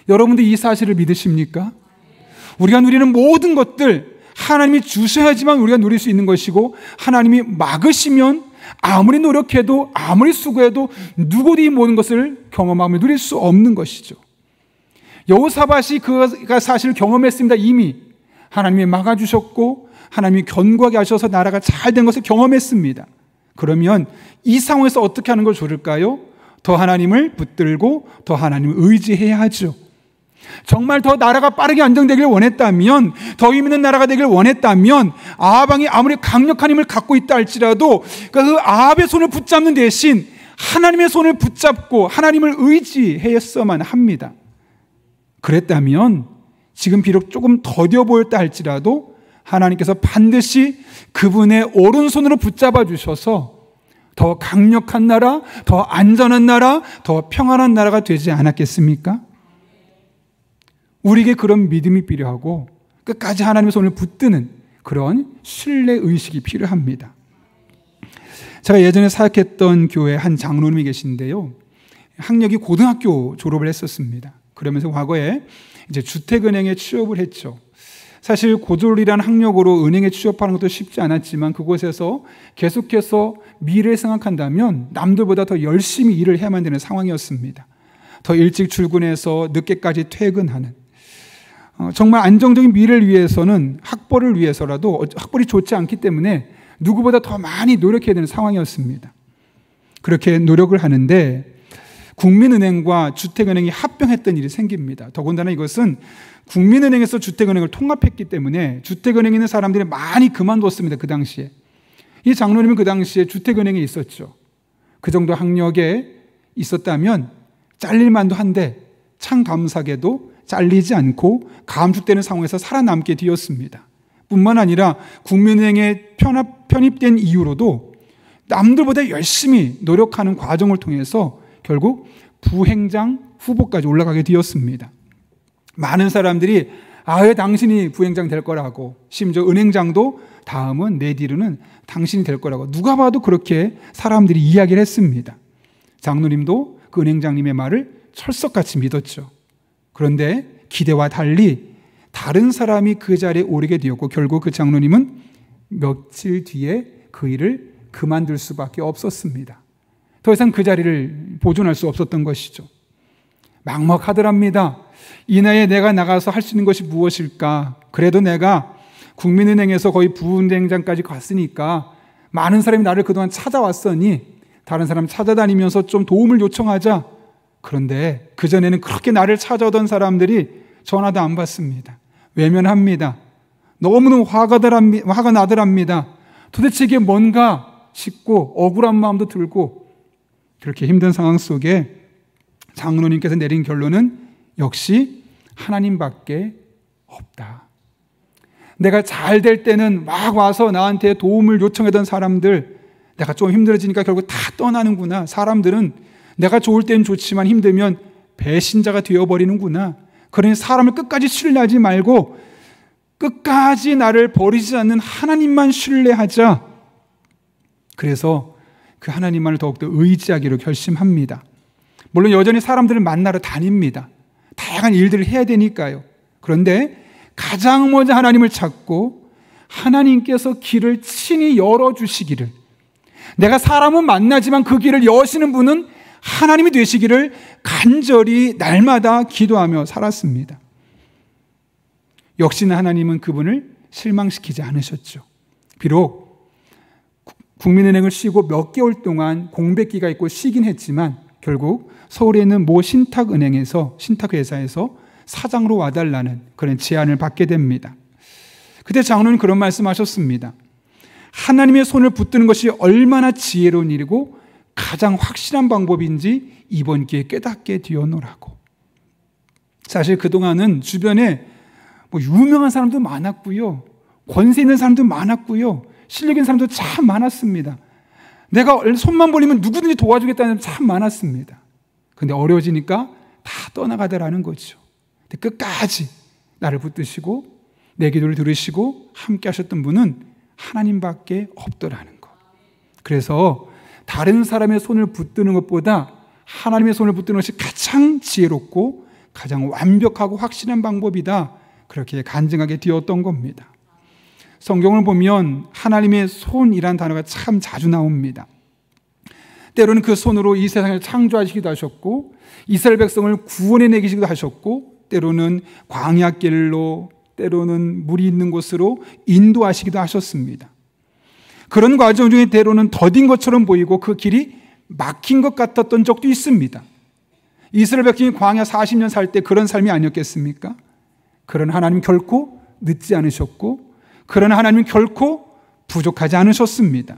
여러분들 이 사실을 믿으십니까? 우리가 누리는 모든 것들 하나님이 주셔야지만 우리가 누릴 수 있는 것이고 하나님이 막으시면 아무리 노력해도 아무리 수고해도 누구도 이 모든 것을 경험하며 누릴 수 없는 것이죠. 여호사밧이 그가 사실을 경험했습니다. 이미 하나님이 막아주셨고 하나님이 견고하게 하셔서 나라가 잘 된 것을 경험했습니다. 그러면 이 상황에서 어떻게 하는 걸 좋을까요? 더 하나님을 붙들고 더 하나님을 의지해야 하죠. 정말 더 나라가 빠르게 안정되길 원했다면, 더 힘 있는 나라가 되길 원했다면 아합 왕이 아무리 강력한 힘을 갖고 있다 할지라도 그 아합의 손을 붙잡는 대신 하나님의 손을 붙잡고 하나님을 의지했어야만 합니다. 그랬다면 지금 비록 조금 더뎌 보였다 할지라도 하나님께서 반드시 그분의 오른손으로 붙잡아 주셔서 더 강력한 나라, 더 안전한 나라, 더 평안한 나라가 되지 않았겠습니까? 우리에게 그런 믿음이 필요하고 끝까지 하나님의 손을 붙드는 그런 신뢰의식이 필요합니다. 제가 예전에 사역했던 교회 한 장로님이 계신데요, 학력이 고등학교 졸업을 했었습니다. 그러면서 과거에 이제 주택은행에 취업을 했죠. 사실 고졸이라는 학력으로 은행에 취업하는 것도 쉽지 않았지만 그곳에서 계속해서 미래를 생각한다면 남들보다 더 열심히 일을 해야만 되는 상황이었습니다. 더 일찍 출근해서 늦게까지 퇴근하는, 정말 안정적인 미래를 위해서는 학벌을 위해서라도, 학벌이 좋지 않기 때문에 누구보다 더 많이 노력해야 되는 상황이었습니다. 그렇게 노력을 하는데 국민은행과 주택은행이 합병했던 일이 생깁니다. 더군다나 이것은 국민은행에서 주택은행을 통합했기 때문에 주택은행에 있는 사람들이 많이 그만뒀습니다. 그 당시에. 이 장로님은 그 당시에 주택은행에 있었죠. 그 정도 학력에 있었다면 잘릴만도 한데 참 감사하게도 잘리지 않고 감축되는 상황에서 살아남게 되었습니다. 뿐만 아니라 국민은행에 편입된 이후로도 남들보다 열심히 노력하는 과정을 통해서 결국 부행장 후보까지 올라가게 되었습니다. 많은 사람들이 왜 당신이 부행장 될 거라고, 심지어 은행장도 다음은 내 뒤로는 당신이 될 거라고 누가 봐도 그렇게 사람들이 이야기를 했습니다. 장로님도 그 은행장님의 말을 철석같이 믿었죠. 그런데 기대와 달리 다른 사람이 그 자리에 오르게 되었고 결국 그 장로님은 며칠 뒤에 그 일을 그만둘 수밖에 없었습니다. 더 이상 그 자리를 보존할 수 없었던 것이죠. 막막하더랍니다. 이 나이에 내가 나가서 할 수 있는 것이 무엇일까? 그래도 내가 국민은행에서 거의 부은행장까지 갔으니까 많은 사람이 나를 그동안 찾아왔으니 다른 사람 찾아다니면서 좀 도움을 요청하자. 그런데 그전에는 그렇게 나를 찾아오던 사람들이 전화도 안 받습니다. 외면합니다. 너무너무 화가 나더랍니다. 도대체 이게 뭔가 싶고 억울한 마음도 들고 그렇게 힘든 상황 속에 장로님께서 내린 결론은 역시 하나님밖에 없다. 내가 잘 될 때는 막 와서 나한테 도움을 요청하던 사람들, 내가 좀 힘들어지니까 결국 다 떠나는구나. 사람들은 내가 좋을 때는 좋지만 힘들면 배신자가 되어버리는구나. 그러니 사람을 끝까지 신뢰하지 말고 끝까지 나를 버리지 않는 하나님만 신뢰하자. 그래서 그 하나님만을 더욱더 의지하기로 결심합니다. 물론 여전히 사람들을 만나러 다닙니다. 다양한 일들을 해야 되니까요. 그런데 가장 먼저 하나님을 찾고 하나님께서 길을 친히 열어주시기를, 내가 사람은 만나지만 그 길을 여시는 분은 하나님이 되시기를 간절히 날마다 기도하며 살았습니다. 역시나 하나님은 그분을 실망시키지 않으셨죠. 비록 국민은행을 쉬고 몇 개월 동안 공백기가 있고 쉬긴 했지만 결국 서울에 있는 모 신탁회사에서 사장으로 와달라는 그런 제안을 받게 됩니다. 그때 장로는 그런 말씀하셨습니다. 하나님의 손을 붙드는 것이 얼마나 지혜로운 일이고 가장 확실한 방법인지 이번 기회에 깨닫게 되었노라고. 사실 그동안은 주변에 유명한 사람도 많았고요, 권세 있는 사람도 많았고요, 실력 있는 사람도 참 많았습니다. 내가 손만 벌리면 누구든지 도와주겠다는 사람 참 많았습니다. 그런데 어려워지니까 다 떠나가더라는 거죠. 근데 끝까지 나를 붙드시고 내 기도를 들으시고 함께 하셨던 분은 하나님밖에 없더라는 것. 그래서 다른 사람의 손을 붙드는 것보다 하나님의 손을 붙드는 것이 가장 지혜롭고 가장 완벽하고 확실한 방법이다. 그렇게 간증하게 되었던 겁니다. 성경을 보면 하나님의 손이란 단어가 참 자주 나옵니다. 때로는 그 손으로 이 세상을 창조하시기도 하셨고 이스라엘 백성을 구원해내기도 하셨고 때로는 광야길로, 때로는 물이 있는 곳으로 인도하시기도 하셨습니다. 그런 과정 중에 때로는 더딘 것처럼 보이고 그 길이 막힌 것 같았던 적도 있습니다. 이스라엘 백성이 광야 40년 살 때 그런 삶이 아니었겠습니까? 그런 하나님 결코 늦지 않으셨고 그런 하나님 결코 부족하지 않으셨습니다.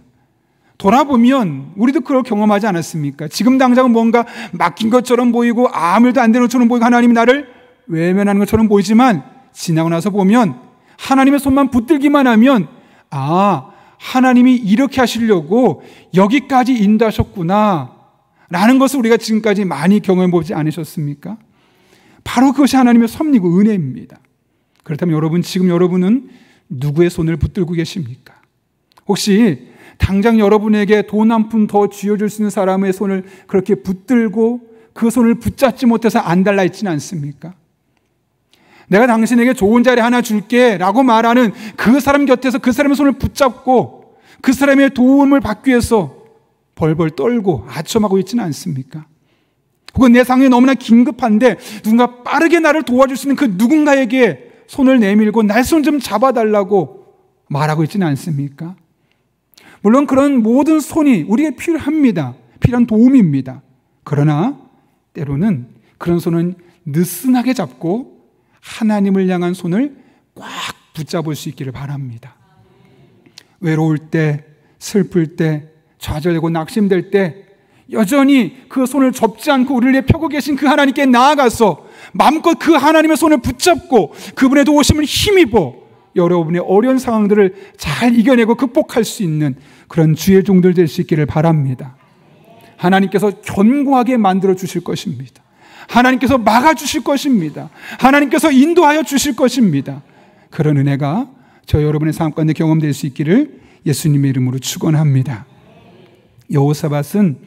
돌아보면 우리도 그걸 경험하지 않았습니까? 지금 당장은 뭔가 막힌 것처럼 보이고 아무 일도 안 되는 것처럼 보이고 하나님이 나를 외면하는 것처럼 보이지만 지나고 나서 보면 하나님의 손만 붙들기만 하면 하나님이 이렇게 하시려고 여기까지 인도하셨구나 라는 것을 우리가 지금까지 많이 경험해 보지 않으셨습니까? 바로 그것이 하나님의 섭리고 은혜입니다. 그렇다면 여러분, 지금 여러분은 누구의 손을 붙들고 계십니까? 혹시 당장 여러분에게 돈 한 푼 더 쥐어줄 수 있는 사람의 손을 그렇게 붙들고 그 손을 붙잡지 못해서 안달나 있지는 않습니까? 내가 당신에게 좋은 자리 하나 줄게 라고 말하는 그 사람 곁에서 그 사람의 손을 붙잡고 그 사람의 도움을 받기 위해서 벌벌 떨고 아첨하고 있지는 않습니까? 혹은 내 상황이 너무나 긴급한데 누군가 빠르게 나를 도와줄 수 있는 그 누군가에게 손을 내밀고 날 손 좀 잡아달라고 말하고 있지는 않습니까? 물론 그런 모든 손이 우리에게 필요합니다. 필요한 도움입니다. 그러나 때로는 그런 손은 느슨하게 잡고 하나님을 향한 손을 꽉 붙잡을 수 있기를 바랍니다. 외로울 때, 슬플 때, 좌절되고 낙심될 때 여전히 그 손을 접지 않고 우리를 위해 펴고 계신 그 하나님께 나아가서 마음껏 그 하나님의 손을 붙잡고 그분의 도우심을 힘입어 여러분의 어려운 상황들을 잘 이겨내고 극복할 수 있는 그런 주의 종들 될 수 있기를 바랍니다. 하나님께서 견고하게 만들어 주실 것입니다. 하나님께서 막아주실 것입니다. 하나님께서 인도하여 주실 것입니다. 그런 은혜가 저 여러분의 삶 가운데 경험될 수 있기를 예수님의 이름으로 축원합니다. 여호사밧은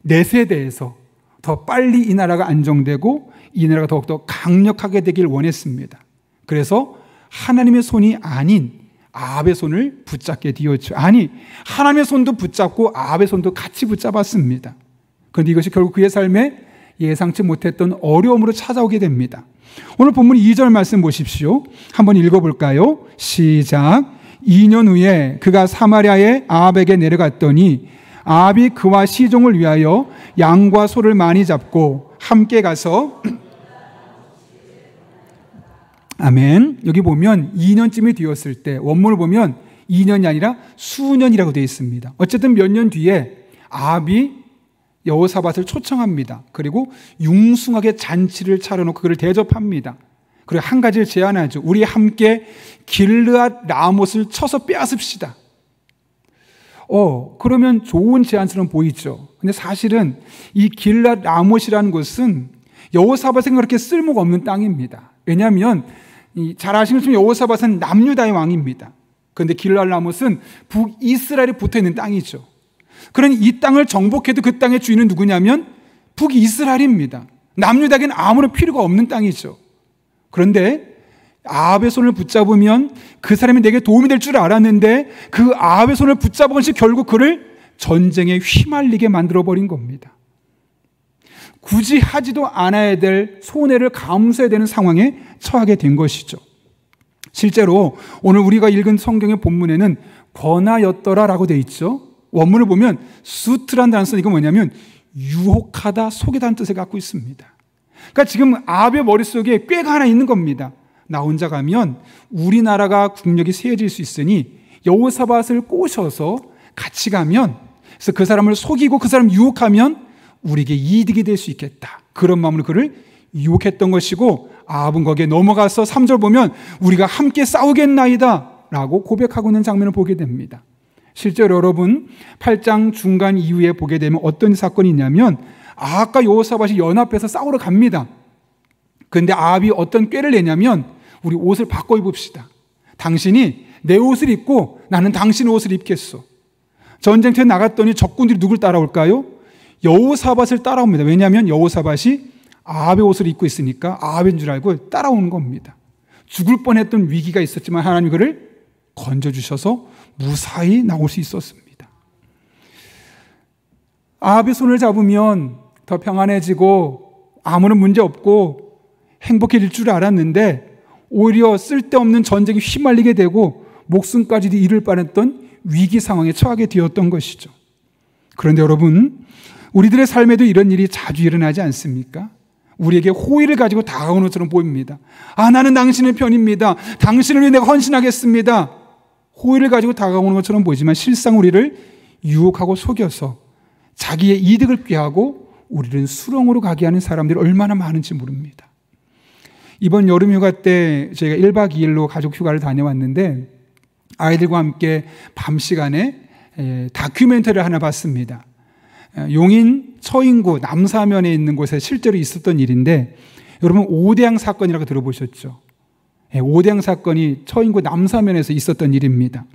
내 세대에서 더 빨리 이 나라가 안정되고 이 나라가 더욱더 강력하게 되길 원했습니다. 그래서 하나님의 손이 아닌 아합의 손을 붙잡게 되었죠. 아니, 하나님의 손도 붙잡고 아합의 손도 같이 붙잡았습니다. 그런데 이것이 결국 그의 삶에 예상치 못했던 어려움으로 찾아오게 됩니다. 오늘 본문 2절 말씀 보십시오. 한번 읽어볼까요? 시작. 2년 후에 그가 사마리아의 아합에게 내려갔더니 아합이 그와 시종을 위하여 양과 소를 많이 잡고 함께 가서 아멘. 여기 보면 2년쯤이 되었을 때 원문을 보면 2년이 아니라 수년이라고 되어 있습니다. 어쨌든 몇 년 뒤에 아합이 여호사밧을 초청합니다. 그리고 융숭하게 잔치를 차려놓고 그를 대접합니다. 그리고 한 가지를 제안하죠. 우리 함께 길르앗 라못을 쳐서 빼앗읍시다. 그러면 좋은 제안처럼 보이죠. 근데 사실은 이 길르앗 라못이라는 곳은 여호사밧에게 그렇게 쓸모가 없는 땅입니다. 왜냐하면 잘 아시는 것처럼 여호사밧은 남유다의 왕입니다. 그런데 길르앗 라못은 북이스라엘에 붙어있는 땅이죠. 그러니 이 땅을 정복해도 그 땅의 주인은 누구냐면 북이스라엘입니다. 남유다에게는 아무런 필요가 없는 땅이죠. 그런데 아합의 손을 붙잡으면 그 사람이 내게 도움이 될 줄 알았는데 그 아합의 손을 붙잡은 것이 결국 그를 전쟁에 휘말리게 만들어버린 겁니다. 굳이 하지도 않아야 될 손해를 감수해야 되는 상황에 처하게 된 것이죠. 실제로 오늘 우리가 읽은 성경의 본문에는 권하였더라라고 되어 있죠. 원문을 보면 수트란 단어는 이거 뭐냐면 유혹하다, 속이다는 뜻을 갖고 있습니다. 그러니까 지금 아합의 머릿속에 꾀가 하나 있는 겁니다. 나 혼자 가면 우리나라가 국력이 세해질 수 있으니 여호사밧을 꼬셔서 같이 가면, 그래서 그 사람을 속이고 그 사람을 유혹하면 우리에게 이득이 될 수 있겠다. 그런 마음으로 그를 유혹했던 것이고, 아합은 거기에 넘어가서 3절 보면 우리가 함께 싸우겠나이다 라고 고백하고 있는 장면을 보게 됩니다. 실제로 여러분 8장 중간 이후에 보게 되면 어떤 사건이 있냐면 아합과 여호사밧이 연합해서 싸우러 갑니다. 그런데 아합이 어떤 꾀를 내냐면 우리 옷을 바꿔 입읍시다. 당신이 내 옷을 입고 나는 당신의 옷을 입겠소. 전쟁터에 나갔더니 적군들이 누굴 따라올까요? 여호사밧을 따라옵니다. 왜냐하면 여호사밧이 아합의 옷을 입고 있으니까 아합인 줄 알고 따라오는 겁니다. 죽을 뻔했던 위기가 있었지만 하나님이 그를 건져주셔서 무사히 나올 수 있었습니다. 아합의 손을 잡으면 더 평안해지고 아무런 문제 없고 행복해질 줄 알았는데 오히려 쓸데없는 전쟁에 휘말리게 되고 목숨까지도 잃을 뻔했던 위기 상황에 처하게 되었던 것이죠. 그런데 여러분, 우리들의 삶에도 이런 일이 자주 일어나지 않습니까? 우리에게 호의를 가지고 다가오는 것처럼 보입니다. 나는 당신의 편입니다. 당신을 위해 내가 헌신하겠습니다. 호의를 가지고 다가오는 것처럼 보이지만 실상 우리를 유혹하고 속여서 자기의 이득을 꾀하고 우리를 수렁으로 가게 하는 사람들이 얼마나 많은지 모릅니다. 이번 여름 휴가 때 저희가 1박 2일로 가족 휴가를 다녀왔는데 아이들과 함께 밤 시간에 다큐멘터리를 하나 봤습니다. 용인 처인구 남사면에 있는 곳에 실제로 있었던 일인데, 여러분 오대양 사건이라고 들어보셨죠? 오대양 사건이 처인구 남사면에서 있었던 일입니다.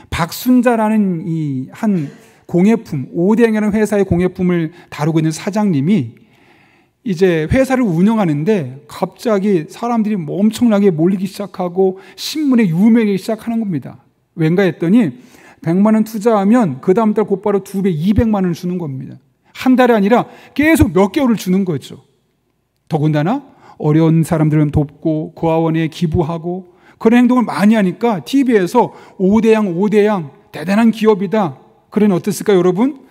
박순자라는 이 한 공예품, 오대양이라는 회사의 공예품을 다루고 있는 사장님이 이제 회사를 운영하는데 갑자기 사람들이 엄청나게 몰리기 시작하고 신문에 유명하기 시작하는 겁니다. 왠가 했더니 100만 원 투자하면 그 다음 달 곧바로 2배 200만 원을 주는 겁니다. 한 달이 아니라 계속 몇 개월을 주는 거죠. 더군다나 어려운 사람들을 돕고 고아원에 기부하고 그런 행동을 많이 하니까 TV에서 오대양 대단한 기업이다. 그러니 어땠을까요, 여러분?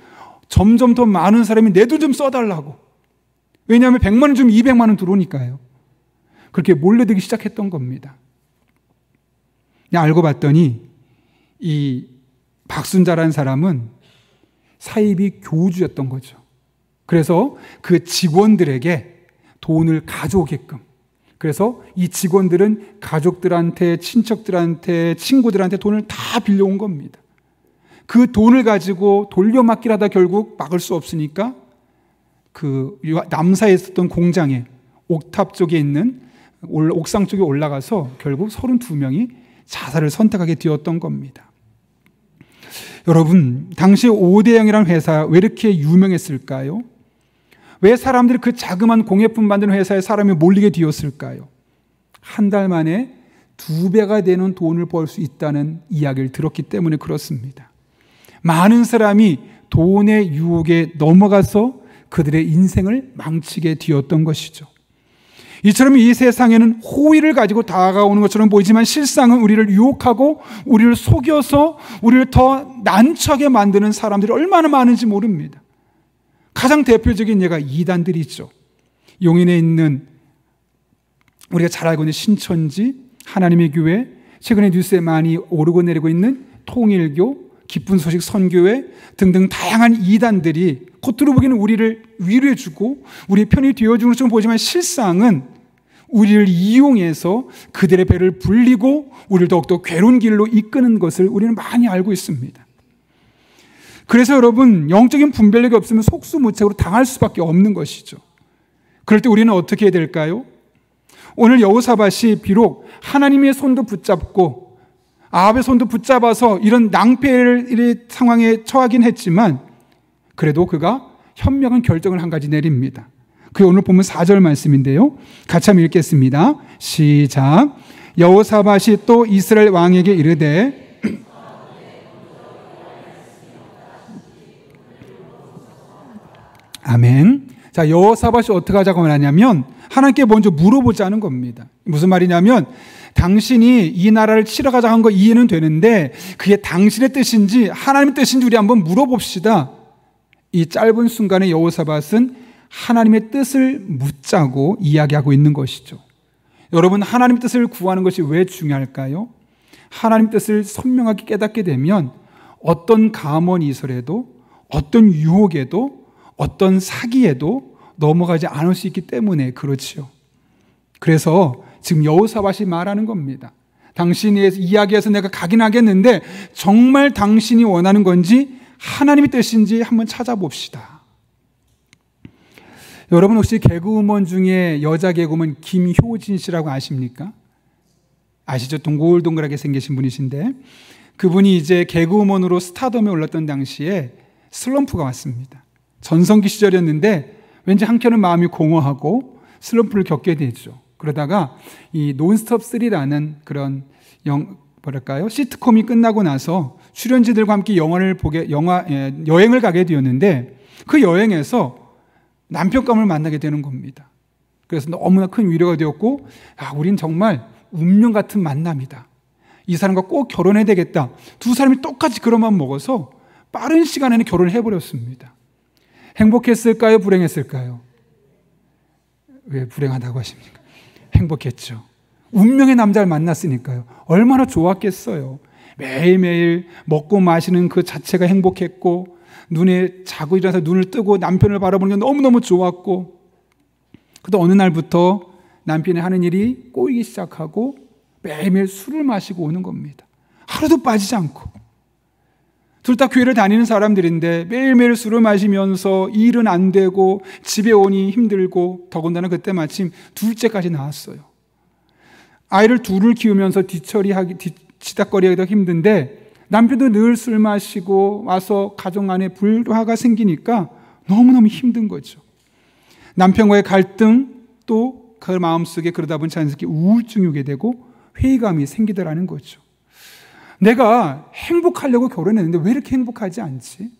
점점 더 많은 사람이 내 돈 좀 써달라고. 왜냐하면 100만 원 주면 200만 원 들어오니까요. 그렇게 몰려들기 시작했던 겁니다. 알고 봤더니 이 박순자라는 사람은 사이비 교주였던 거죠. 그래서 그 직원들에게 돈을 가져오게끔, 그래서 이 직원들은 가족들한테, 친척들한테, 친구들한테 돈을 다 빌려온 겁니다. 그 돈을 가지고 돌려막기를 하다 결국 막을 수 없으니까 그 남사에 있었던 공장에 옥탑 쪽에 있는 옥상 쪽에 올라가서 결국 32명이 자살을 선택하게 되었던 겁니다. 여러분, 당시 오대양이라는 회사 왜 이렇게 유명했을까요? 왜 사람들이 그 자그마한 공예품 만드는 회사에 사람이 몰리게 되었을까요? 한 달 만에 2배가 되는 돈을 벌 수 있다는 이야기를 들었기 때문에 그렇습니다. 많은 사람이 돈의 유혹에 넘어가서 그들의 인생을 망치게 되었던 것이죠. 이처럼 이 세상에는 호의를 가지고 다가오는 것처럼 보이지만 실상은 우리를 유혹하고 우리를 속여서 우리를 더 난처하게 만드는 사람들이 얼마나 많은지 모릅니다. 가장 대표적인 예가 이단들이죠. 용인에 있는 우리가 잘 알고 있는 신천지, 하나님의 교회, 최근에 뉴스에 많이 오르고 내리고 있는 통일교, 기쁜 소식 선교회 등등 다양한 이단들이 겉으로 보기에는 우리를 위로해주고 우리의 편이 되어주는 것처럼 보이지만 실상은 우리를 이용해서 그들의 배를 불리고 우리를 더욱더 괴로운 길로 이끄는 것을 우리는 많이 알고 있습니다. 그래서 여러분, 영적인 분별력이 없으면 속수무책으로 당할 수밖에 없는 것이죠. 그럴 때 우리는 어떻게 해야 될까요? 오늘 여호사밧이 비록 하나님의 손도 붙잡고 아합의 손도 붙잡아서 이런 낭패의 상황에 처하긴 했지만 그래도 그가 현명한 결정을 한 가지 내립니다. 그게 오늘 보면 4절 말씀인데요. 같이 한번 읽겠습니다. 시작. 여호사밧이 또 이스라엘 왕에게 이르되 아멘. 자, 여호사밧이 어떻게 하자고 하냐면 하나님께 먼저 물어보자는 겁니다. 무슨 말이냐면 당신이 이 나라를 치러가자 한 거 이해는 되는데 그게 당신의 뜻인지 하나님의 뜻인지 우리 한번 물어봅시다. 이 짧은 순간에 여호사밧은 하나님의 뜻을 묻자고 이야기하고 있는 것이죠. 여러분, 하나님의 뜻을 구하는 것이 왜 중요할까요? 하나님의 뜻을 선명하게 깨닫게 되면 어떤 가문이설에도 어떤 유혹에도 어떤 사기에도 넘어가지 않을 수 있기 때문에 그렇지요. 그래서 지금 여호사밧이 말하는 겁니다. 당신이 이야기해서 내가 가긴 하겠는데 정말 당신이 원하는 건지 하나님의 뜻인지 한번 찾아봅시다. 여러분, 혹시 개그우먼 중에 여자 개그우먼 김효진 씨라고 아십니까? 아시죠? 동글동글하게 생기신 분이신데 그분이 이제 개그우먼으로 스타덤에 올랐던 당시에 슬럼프가 왔습니다. 전성기 시절이었는데 왠지 한켠은 마음이 공허하고 슬럼프를 겪게 되죠. 그러다가 이 논스톱 3라는 그런 시트콤이 끝나고 나서 출연진들과 함께 여행을 가게 되었는데 그 여행에서 남편감을 만나게 되는 겁니다. 그래서 너무나 큰 위로가 되었고, 우린 정말 운명 같은 만남이다. 이 사람과 꼭 결혼해야 되겠다. 두 사람이 똑같이 그런 마음 먹어서 빠른 시간 안에 결혼을 해버렸습니다. 행복했을까요? 불행했을까요? 왜 불행하다고 하십니까? 행복했죠. 운명의 남자를 만났으니까요. 얼마나 좋았겠어요. 매일매일 먹고 마시는 그 자체가 행복했고 눈에 자고 일어나서 눈을 뜨고 남편을 바라보는 게 너무너무 좋았고, 그런데 어느 날부터 남편이 하는 일이 꼬이기 시작하고 매일매일 술을 마시고 오는 겁니다. 하루도 빠지지 않고. 둘 다 교회를 다니는 사람들인데 매일매일 술을 마시면서 일은 안 되고 집에 오니 힘들고, 더군다나 그때 마침 둘째까지 나왔어요. 아이를 둘을 키우면서 뒤치다거리하기도 힘든데 남편도 늘 술 마시고 와서 가정 안에 불화가 생기니까 너무너무 힘든 거죠. 남편과의 갈등, 또 그 마음속에 그러다 보니 자연스럽게 우울증이 오게 되고 회의감이 생기더라는 거죠. 내가 행복하려고 결혼했는데 왜 이렇게 행복하지 않지?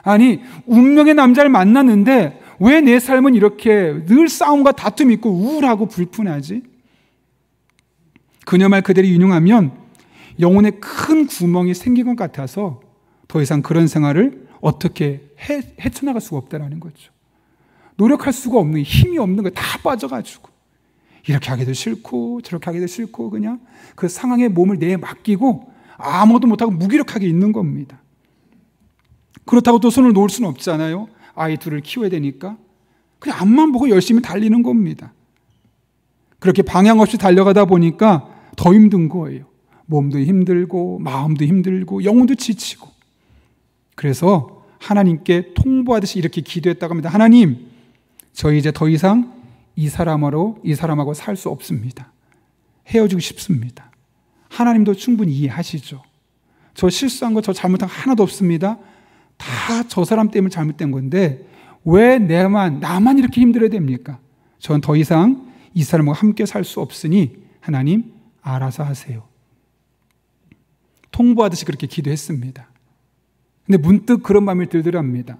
아니, 운명의 남자를 만났는데 왜 내 삶은 이렇게 늘 싸움과 다툼이 있고 우울하고 불편하지? 그녀 말 그대로 인용하면 영혼에 큰 구멍이 생긴 것 같아서 더 이상 그런 생활을 어떻게 헤쳐나갈 수가 없다는 거죠. 노력할 수가 없는, 힘이 없는 거 다 빠져가지고 이렇게 하기도 싫고 저렇게 하기도 싫고 그냥 그 상황에 몸을 내에 맡기고 아무것도 못하고 무기력하게 있는 겁니다. 그렇다고 또 손을 놓을 수는 없잖아요. 아이 둘을 키워야 되니까 그냥 앞만 보고 열심히 달리는 겁니다. 그렇게 방향 없이 달려가다 보니까 더 힘든 거예요. 몸도 힘들고 마음도 힘들고 영혼도 지치고. 그래서 하나님께 통보하듯이 이렇게 기도했다고 합니다. 하나님, 저 이제 더 이상 이 사람하고 살 수 없습니다. 헤어지고 싶습니다. 하나님도 충분히 이해하시죠. 저 실수한 거, 저 잘못한 거 하나도 없습니다. 다 저 사람 때문에 잘못된 건데 왜 나만 이렇게 힘들어야 됩니까? 전 더 이상 이 사람과 함께 살 수 없으니 하나님 알아서 하세요. 통보하듯이 그렇게 기도했습니다. 근데 문득 그런 마음이 들더랍니다.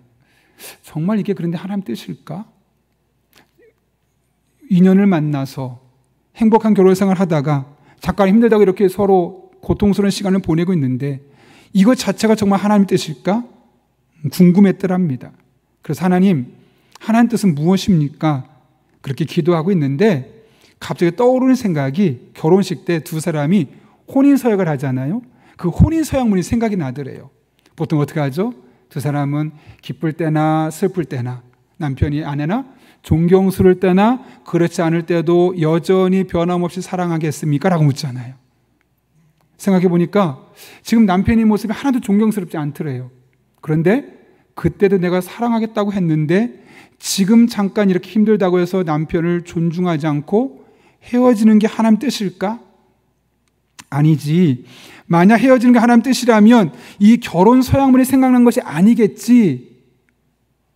정말 이게 그런데 하나님 뜻일까? 인연을 만나서 행복한 결혼생활을 하다가 잠깐 힘들다고 이렇게 서로 고통스러운 시간을 보내고 있는데 이것 자체가 정말 하나님 뜻일까? 궁금했더랍니다. 그래서 하나님 뜻은 무엇입니까? 그렇게 기도하고 있는데 갑자기 떠오르는 생각이 결혼식 때 두 사람이 혼인서약을 하잖아요. 그 혼인서약문이 생각이 나더래요. 보통 어떻게 하죠? 두 사람은 기쁠 때나 슬플 때나 남편이 아내나 존경스러울 때나 그렇지 않을 때도 여전히 변함없이 사랑하겠습니까? 라고 묻잖아요. 생각해 보니까 지금 남편의 모습이 하나도 존경스럽지 않더래요. 그런데 그때도 내가 사랑하겠다고 했는데 지금 잠깐 이렇게 힘들다고 해서 남편을 존중하지 않고 헤어지는 게 하나님 뜻일까? 아니지. 만약 헤어지는 게 하나님 뜻이라면 이 결혼 서약문이 생각난 것이 아니겠지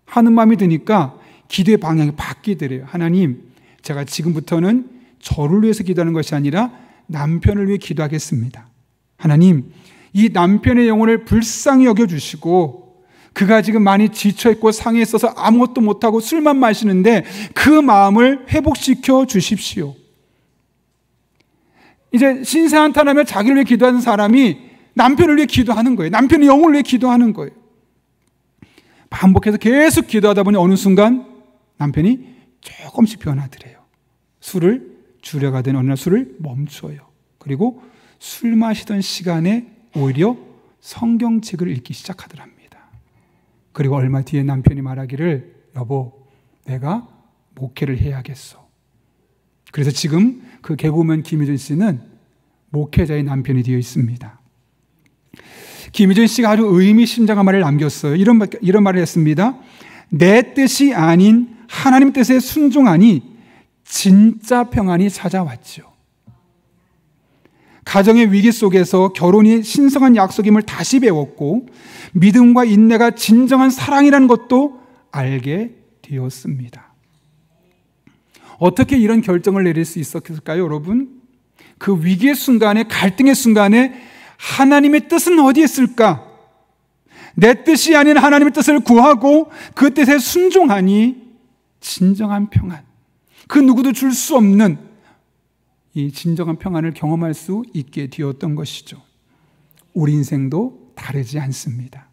하는 마음이 드니까 기도의 방향이 바뀌더래요. 하나님, 제가 지금부터는 저를 위해서 기도하는 것이 아니라 남편을 위해 기도하겠습니다. 하나님, 이 남편의 영혼을 불쌍히 여겨주시고 그가 지금 많이 지쳐있고 상해 있어서 아무것도 못하고 술만 마시는데 그 마음을 회복시켜 주십시오. 이제 신세한탄하며 자기를 위해 기도하는 사람이 남편을 위해 기도하는 거예요. 남편의 영혼을 위해 기도하는 거예요. 반복해서 계속 기도하다 보니 어느 순간 남편이 조금씩 변하더래요. 술을 줄여가던 어느 날 술을 멈춰요. 그리고 술 마시던 시간에 오히려 성경책을 읽기 시작하더랍니다. 그리고 얼마 뒤에 남편이 말하기를 여보, 내가 목회를 해야겠어. 그래서 지금 그 개그우먼 김유진 씨는 목회자의 남편이 되어 있습니다. 김유진 씨가 아주 의미심장한 말을 남겼어요. 이런 말을 했습니다. 내 뜻이 아닌 하나님 뜻에 순종하니 진짜 평안이 찾아왔죠. 가정의 위기 속에서 결혼이 신성한 약속임을 다시 배웠고 믿음과 인내가 진정한 사랑이라는 것도 알게 되었습니다. 어떻게 이런 결정을 내릴 수 있었을까요, 여러분? 그 위기의 순간에, 갈등의 순간에 하나님의 뜻은 어디에 있을까? 내 뜻이 아닌 하나님의 뜻을 구하고 그 뜻에 순종하니 진정한 평안, 그 누구도 줄 수 없는 이 진정한 평안을 경험할 수 있게 되었던 것이죠. 우리 인생도 다르지 않습니다.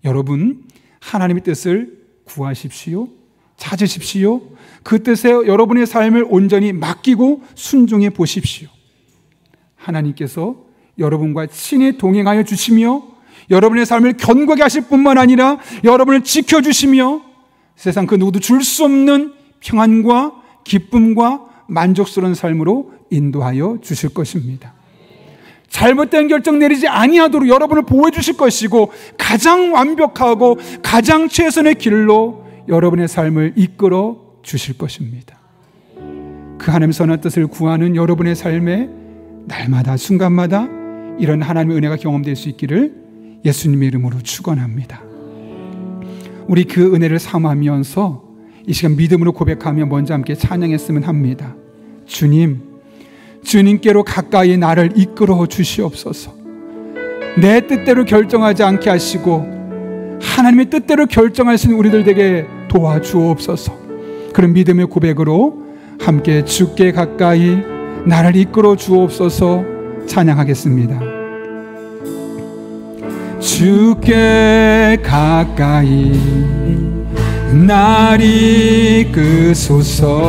여러분, 하나님의 뜻을 구하십시오. 찾으십시오. 그 뜻에 여러분의 삶을 온전히 맡기고 순종해 보십시오. 하나님께서 여러분과 친히 동행하여 주시며 여러분의 삶을 견고하게 하실 뿐만 아니라 여러분을 지켜주시며 세상 그 누구도 줄 수 없는 평안과 기쁨과 만족스러운 삶으로 인도하여 주실 것입니다. 잘못된 결정 내리지 아니하도록 여러분을 보호해 주실 것이고, 가장 완벽하고 가장 최선의 길로 여러분의 삶을 이끌어 주실 것입니다. 그 하나님의 선한 뜻을 구하는 여러분의 삶에 날마다 순간마다 이런 하나님의 은혜가 경험될 수 있기를 예수님의 이름으로 축원합니다. 우리 그 은혜를 사모하면서 이 시간 믿음으로 고백하며 먼저 함께 찬양했으면 합니다. 주님, 주님께로 가까이 나를 이끌어 주시옵소서. 내 뜻대로 결정하지 않게 하시고 하나님의 뜻대로 결정하시는 우리들 되게 도와주옵소서. 그런 믿음의 고백으로 함께 주께 가까이 나를 이끌어 주옵소서 찬양하겠습니다. 주께 가까이 날 이끄소서.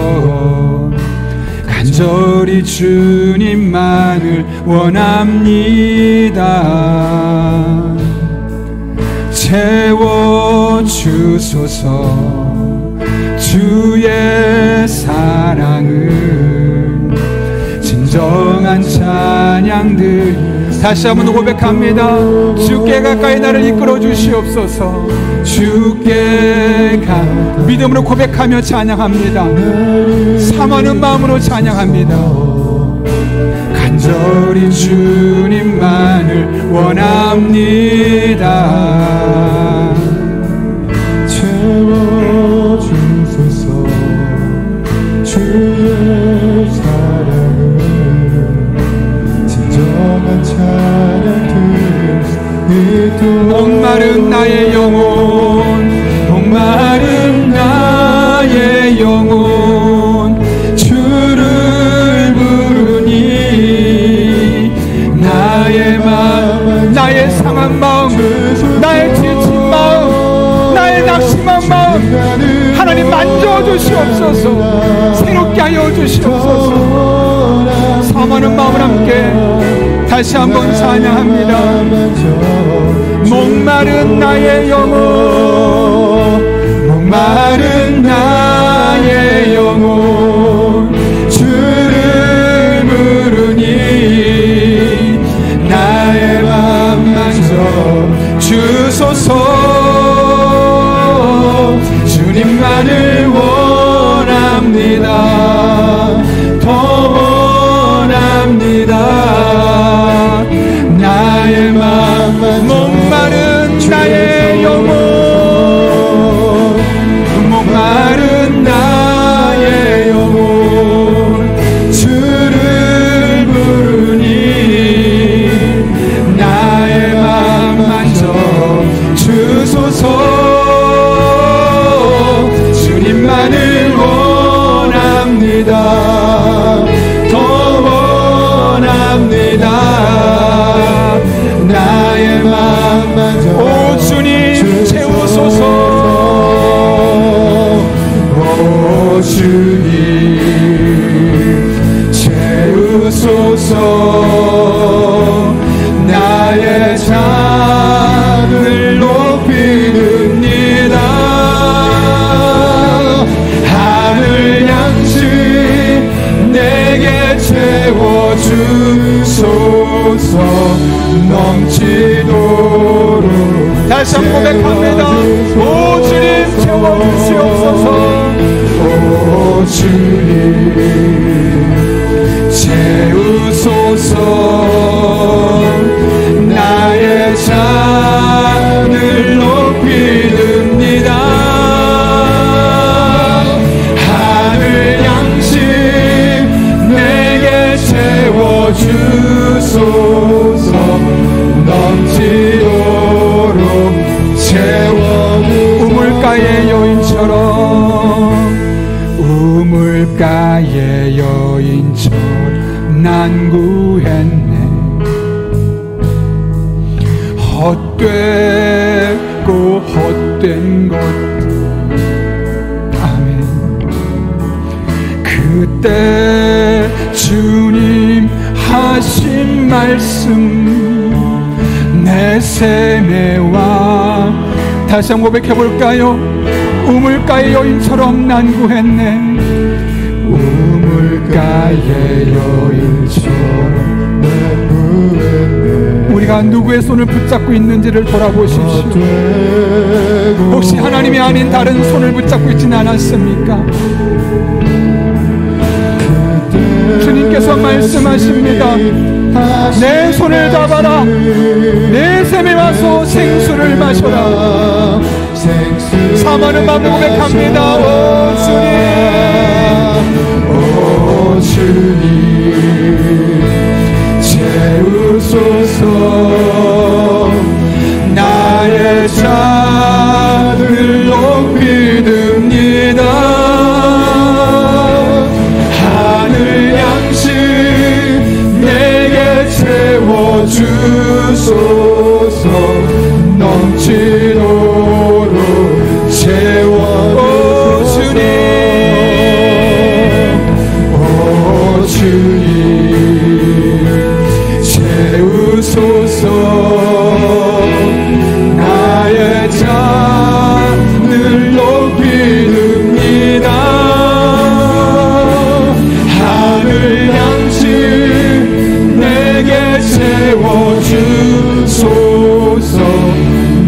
간절히 주님만을 원합니다. 채워주소서. 주의 사랑을 진정한 찬양들. 다시 한번 더 고백합니다. 주께 가까이 나를 이끌어 주시옵소서. 주께 믿음으로 고백하며 찬양합니다. 사모하는 마음으로 찬양합니다. 간절히 주님만을 원합니다. 채워주소서. 주의 사랑을 진정한 찬양 목마른 나의 영혼, 목마른 나의 영혼, 주를 부르니 나의 마음, 나의 상한 마음, 나의 지친 마음, 나의 낙심한 마음 하나님 만져주시옵소서. 새롭게 하여 주시옵소서. 사모하는 마음을 함께 다시 한번 찬양합니다. 목마른 나의 영혼, 목마른 나의 영혼, 주를 부르니 나의 맘 만져 주소서. 주님만을 원합니다. 더 원합니다. 나의 맘 목마른 나의 영혼, 목마른 나의 영혼, 주를 부르니 나의 맘 만져 주소서. 주님만을 원합니다. 더 원합니다. 나의 맘 만져 오 주님 채우소서. 오 주님 채우소서. 나의 잔을 높이는이다. 하늘 양식 내게 채워주소서. 넘치도록 다시 한번 고백합니다. 오 주님 채워주시옵소서. 오 주님 채우소서. 나의 잔을 높이는이다. 하늘 양식 내게 채워주소서. 넘치도록 채워. 우물가의 여인처럼, 우물가의 여인처럼 난 구했네. 헛되고 헛된 것. 아멘. 그때 주님 하신 말씀 내 샘의 왕. 다시 한번 고백해볼까요? 우물가의 여인처럼 난 구했네. 우물가의 길가의 여인처럼 우리가 누구의 손을 붙잡고 있는지를 돌아보십시오. 혹시 하나님이 아닌 다른 손을 붙잡고 있지는 않았습니까? 주님께서 말씀하십니다. 내 손을 잡아라. 내 샘에 와서 생수를 마셔라. 사모하는 마음으로 고백합니다. 오 주님, 채우소서. 나의 잔을 높이 듭니다. 하늘 양식 내게 채워주소서. 넘치도록 채워주소서. 오 주님, 채우소서. 나의 잔을 높이 듭니다. 하늘 양식 내게 채워주소서.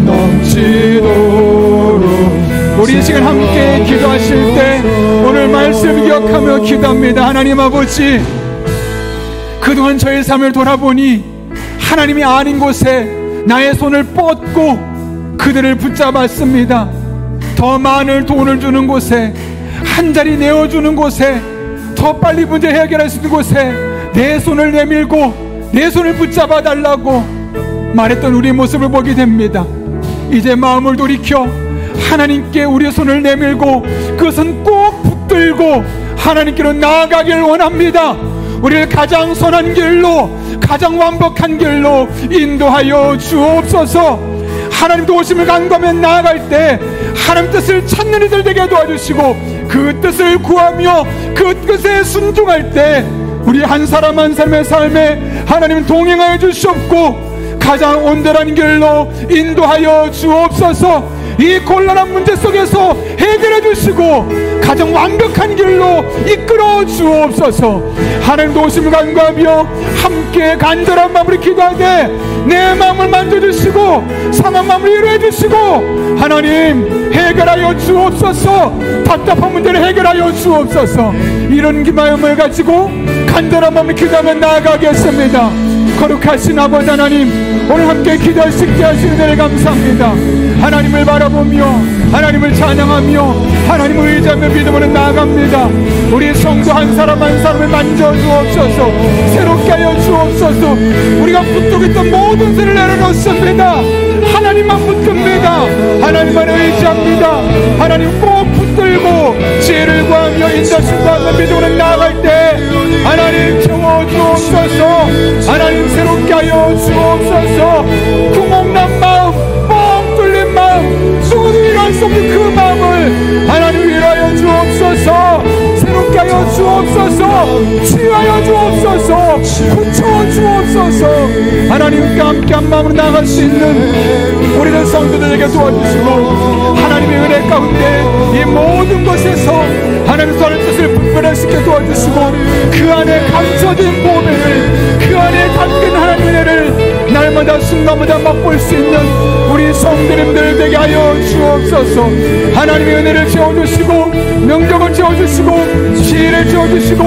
넘치도록. 우리 이 시간 함께 기도하실 때 오늘 말씀 기억하며 기도합니다. 하나님 아버지, 그동안 저의 삶을 돌아보니 하나님이 아닌 곳에 나의 손을 뻗고 그들을 붙잡았습니다. 더 많은 돈을 주는 곳에, 한 자리 내어주는 곳에, 더 빨리 문제 해결할 수 있는 곳에 내 손을 내밀고 내 손을 붙잡아 달라고 말했던 우리의 모습을 보게 됩니다. 이제 마음을 돌이켜 하나님께 우리의 손을 내밀고 그것은 꼭 붙들고 하나님께로 나아가길 원합니다. 우리를 가장 선한 길로, 가장 완벽한 길로 인도하여 주옵소서. 하나님 도우심을 간구하며 나아갈 때 하나님 뜻을 찾는 이들 되게 도와주시고, 그 뜻을 구하며 그 뜻에 순종할 때 우리 한 사람 한 사람의 삶에 하나님 동행하여 주시옵고 가장 온전한 길로 인도하여 주옵소서. 이 곤란한 문제 속에서 해결해 주시고 가장 완벽한 길로 이끌어 주옵소서. 하나님 도우심을 간구하며 함께 간절한 마음으로 기도하되 내 마음을 만져주시고 상한 마음을 이루어 주시고 하나님 해결하여 주옵소서. 답답한 문제를 해결하여 주옵소서. 이런 마음을 가지고 간절한 마음을 기도하며 나아가겠습니다. 거룩하신 아버지 하나님, 오늘 함께 기도할 수 있게 하시는 은혜를 감사합니다. 하나님을 바라보며 하나님을 찬양하며 하나님을 의지하며 믿음으로 나아갑니다. 우리 성도 한 사람 한 사람을 만져주옵소서. 새롭게 하여 주옵소서. 우리가 붙들고 있던 모든 죄를 내려놓습니다. 하나님만 붙듭니다. 하나님만 의지합니다. 하나님 꼭 붙들고 지혜를 구하며 인자심 구하며 믿음으로 나아갈 때 하나님 채워주옵소서. 하나님 새롭게 하여 주옵소서. 구멍난 마음, 뻥 뚫린 마음, 누구도 이룰 수 없는 그 마음을 하나님 위로하여 주옵소서. 새롭게 하여 주옵소서. 치유하여 주옵소서. 고쳐 주옵소서. 하나님과 함께한 마음으로 나아갈 수 있는 우리는 성도들에게 도와주시고 하나님의 은혜 가운데 이 모든 것에서 하나님 선한 뜻을 분별하시게 도와주시고 그 안에 감춰진 보배를, 그 안에 담긴 하나님의 은혜를 날마다 순간마다 맛볼 수 있는 우리 성도님들 되게 하여 주옵소서. 하나님의 은혜를 채워주시고 명령을 채워주시고 지혜를 채워주시고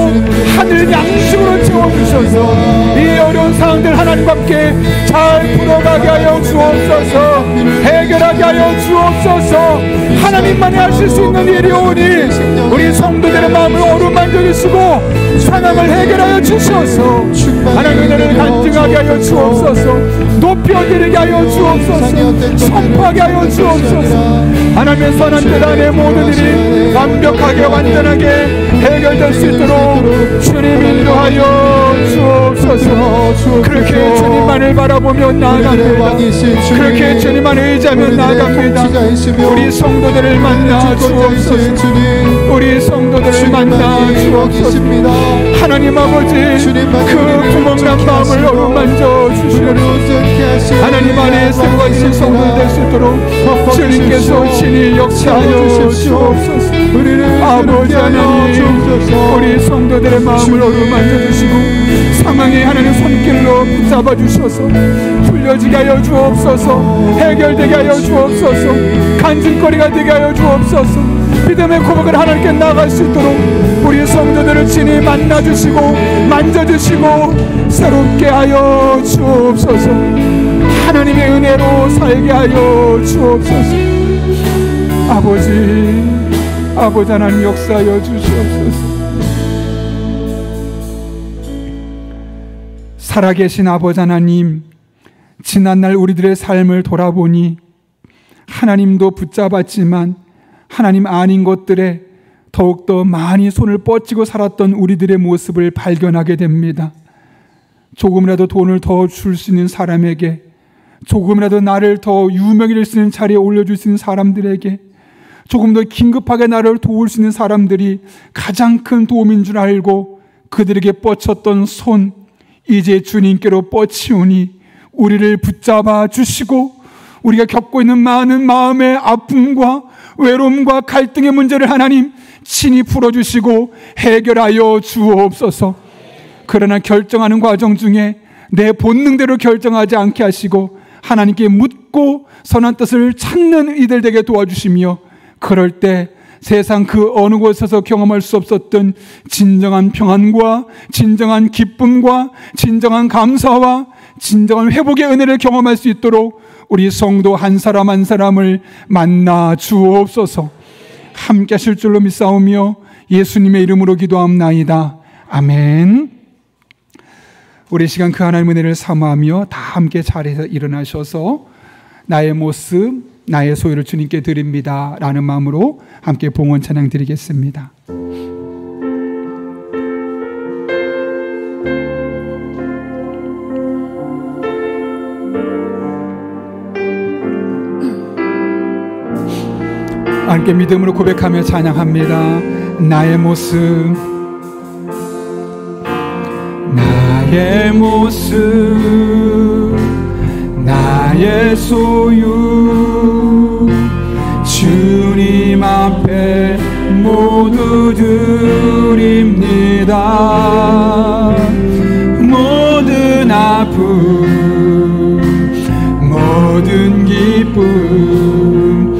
하늘 양식으로 채워주셔서 이 어려운 상황들 하나님과 함께 잘 풀어가게 하여 주옵소서. 해결하게 하여 주옵소서. 하나님만이 하실 수 있는 일이오니 우리 성도들의 마음을 어루만져 주시고 상황을 해결하여 주셔서 하나님의 은혜를 간증하게 하여 주옵소서. 높여드리게 하여 주옵소서. 선포하게 하여 주옵소서. 하나님의 선한 뜻 안에 모든 일이 완벽하게 완전하게 해결될 수 있도록 주님 인도하여 주옵소서. 그렇게 주님만을 바라보며 나아갑니다. 그렇게 주님만을 의지하며 나아갑니다. 우리 성도들을 만나 주옵소서. 우리 성도들을 만나 주옵소서. 하나님 아버지, 그 구멍난 마음을 어루만져 주시옵소서. 하나님 안에 새로워진 성도들 될 수 있도록 주님께서 친히 역사하여 주옵소서. 아버지 하나님, 우리 성도들의 마음을 어루만져 주시고 상황에 하나님 손길로 붙잡아 주셔서 풀려지게 하여 주옵소서. 해결되게 하여 주옵소서. 간증거리가 되게 하여 주옵소서. 믿음의 고백을 하나님께 나갈 수 있도록 우리 성도들을 친히 만나주시고 만져주시고 새롭게 하여 주옵소서. 하나님의 은혜로 살게 하여 주옵소서. 아버지 하나님 역사하여 주시옵소서. 살아계신 아버지 하나님, 지난날 우리들의 삶을 돌아보니 하나님도 붙잡았지만 하나님 아닌 것들에 더욱더 많이 손을 뻗치고 살았던 우리들의 모습을 발견하게 됩니다. 조금이라도 돈을 더 줄 수 있는 사람에게, 조금이라도 나를 더 유명해질 수 있는 자리에 올려줄 수 있는 사람들에게, 조금 더 긴급하게 나를 도울 수 있는 사람들이 가장 큰 도움인 줄 알고 그들에게 뻗쳤던 손, 이제 주님께로 뻗치우니 우리를 붙잡아 주시고 우리가 겪고 있는 많은 마음의 아픔과 외로움과 갈등의 문제를 하나님 친히 풀어주시고 해결하여 주옵소서. 그러나 결정하는 과정 중에 내 본능대로 결정하지 않게 하시고 하나님께 묻고 선한 뜻을 찾는 이들 되게 도와주시며, 그럴 때 세상 그 어느 곳에서 경험할 수 없었던 진정한 평안과 진정한 기쁨과 진정한 감사와 진정한 회복의 은혜를 경험할 수 있도록 우리 성도 한 사람 한 사람을 만나 주옵소서. 함께 하실 줄로 믿사오며 예수님의 이름으로 기도합나이다. 아멘. 우리 시간 그 하나님의 은혜를 사모하며 다 함께 자리에서 일어나셔서 나의 모습, 나의 소유를 주님께 드립니다 라는 마음으로 함께 봉헌 찬양 드리겠습니다. 함께 믿음으로 고백하며 찬양합니다. 나의 모습, 나의 모습, 나의 소유, 주님 앞에 모두 드립니다. 모든 아픔, 모든 기쁨,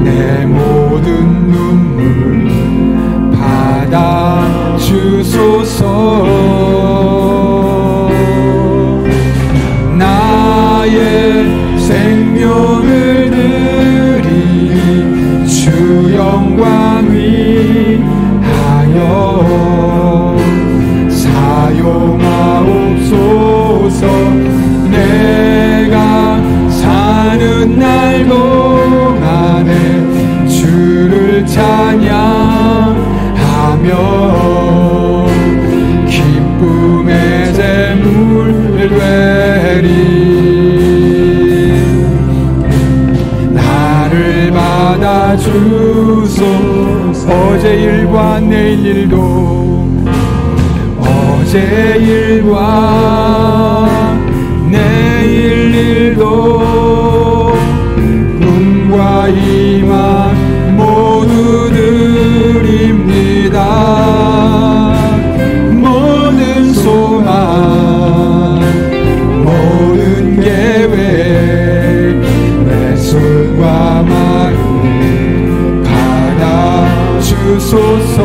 내 모든 눈물 받아 주소서. 나의 생명을 드리 주 영광 위하여 사용하옵소서. 내가 사는 날 동안에 주를 찬양하며 기쁨의 제물 되리. 나를 받아주소. 어제 일과 내일 일도, 어제 일과 내일 일도, 꿈과 희망 모두 드립니다. 모든 소망, 모든 계획, 내 손과 마음 받아 주소서.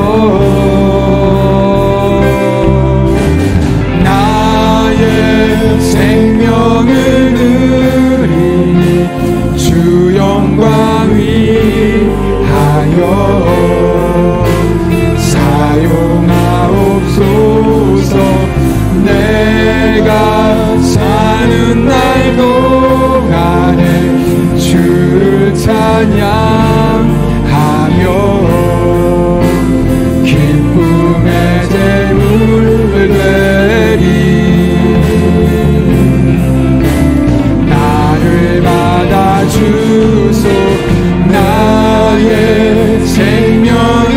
나의 생명을 드리니 주 영광 위하여 사용하옵소서. 내가 사는 날 동안에 주를 찬양하며 기쁨의 제물을 되리. 나를 받아주소. 나의 생명을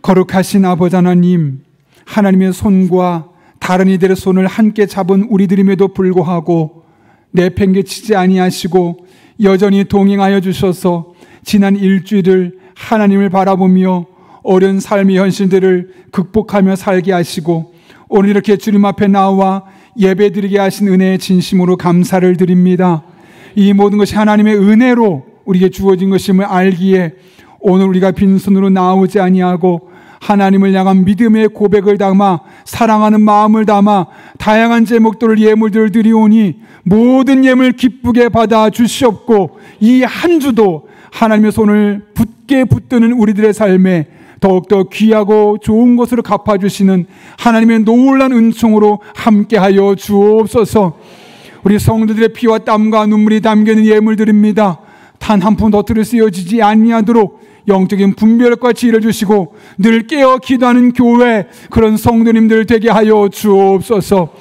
거룩하신 아버지 하나님, 하나님의 손과 다른 이들의 손을 함께 잡은 우리들임에도 불구하고 내팽개치지 아니하시고 여전히 동행하여 주셔서 지난 일주일을 하나님을 바라보며 어려운 삶의 현실들을 극복하며 살게 하시고 오늘 이렇게 주님 앞에 나와 예배드리게 하신 은혜에 진심으로 감사를 드립니다. 이 모든 것이 하나님의 은혜로 우리에게 주어진 것임을 알기에 오늘 우리가 빈손으로 나오지 아니하고 하나님을 향한 믿음의 고백을 담아 사랑하는 마음을 담아 다양한 제목들을 예물들을 드리오니 모든 예물 기쁘게 받아 주시옵고 이 한 주도 하나님의 손을 붙게 붙드는 우리들의 삶에 더욱더 귀하고 좋은 것으로 갚아주시는 하나님의 놀라운 은총으로 함께하여 주옵소서. 우리 성도들의 피와 땀과 눈물이 담겨있는 예물들입니다. 단 한 푼 더 쓰여지지 아니하도록 영적인 분별과 지혜를 주시고 늘 깨어 기도하는 교회, 그런 성도님들 되게 하여 주옵소서.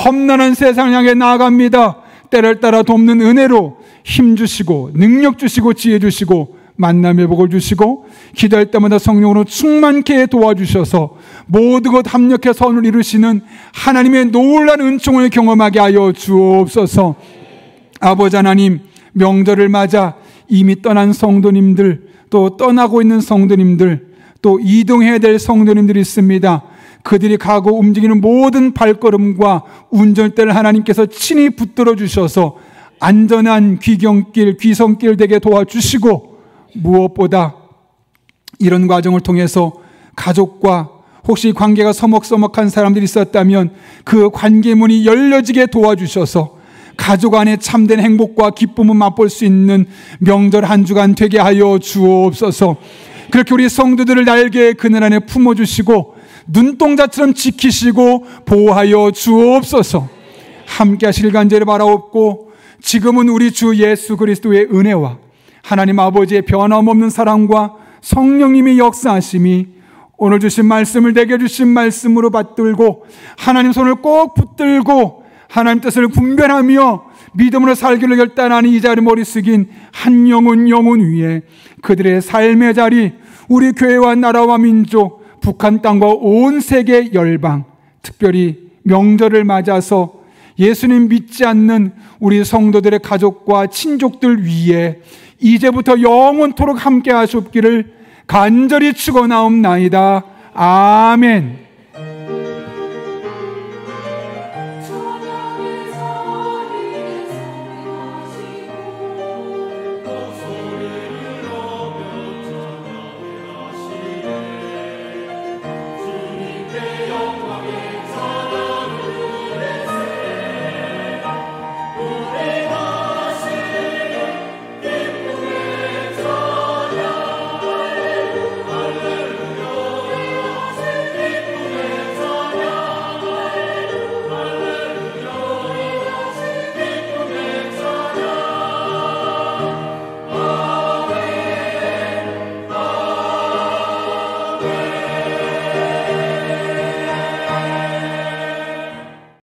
험난한 세상을 향해 나아갑니다. 때를 따라 돕는 은혜로 힘 주시고 능력 주시고 지혜 주시고 만남의 복을 주시고 기도할 때마다 성령으로 충만케 도와주셔서 모든 것 합력해 선을 이루시는 하나님의 놀라운 은총을 경험하게 하여 주옵소서. 아버지 하나님, 명절을 맞아 이미 떠난 성도님들, 또 떠나고 있는 성도님들, 또 이동해야 될 성도님들이 있습니다. 그들이 가고 움직이는 모든 발걸음과 운전대를 하나님께서 친히 붙들어 주셔서 안전한 귀경길, 귀성길 되게 도와주시고, 무엇보다 이런 과정을 통해서 가족과 혹시 관계가 서먹서먹한 사람들이 있었다면 그 관계문이 열려지게 도와주셔서 가족 안에 참된 행복과 기쁨을 맛볼 수 있는 명절 한 주간 되게 하여 주옵소서. 그렇게 우리 성도들을 날개의 그늘 안에 품어주시고 눈동자처럼 지키시고 보호하여 주옵소서. 함께 하실 간절히 바라옵고, 지금은 우리 주 예수 그리스도의 은혜와 하나님 아버지의 변함없는 사랑과 성령님의 역사하심이 오늘 주신 말씀을 내게 주신 말씀으로 받들고 하나님 손을 꼭 붙들고 하나님 뜻을 분별하며 믿음으로 살기를 결단하는 이 자리 머리 숙인 한 영혼 위에 그들의 삶의 자리, 우리 교회와 나라와 민족, 북한 땅과 온 세계 열방, 특별히 명절을 맞아서 예수님 믿지 않는 우리 성도들의 가족과 친족들 위에 이제부터 영원토록 함께 하시옵기를 간절히 축원하옵나이다. 아멘.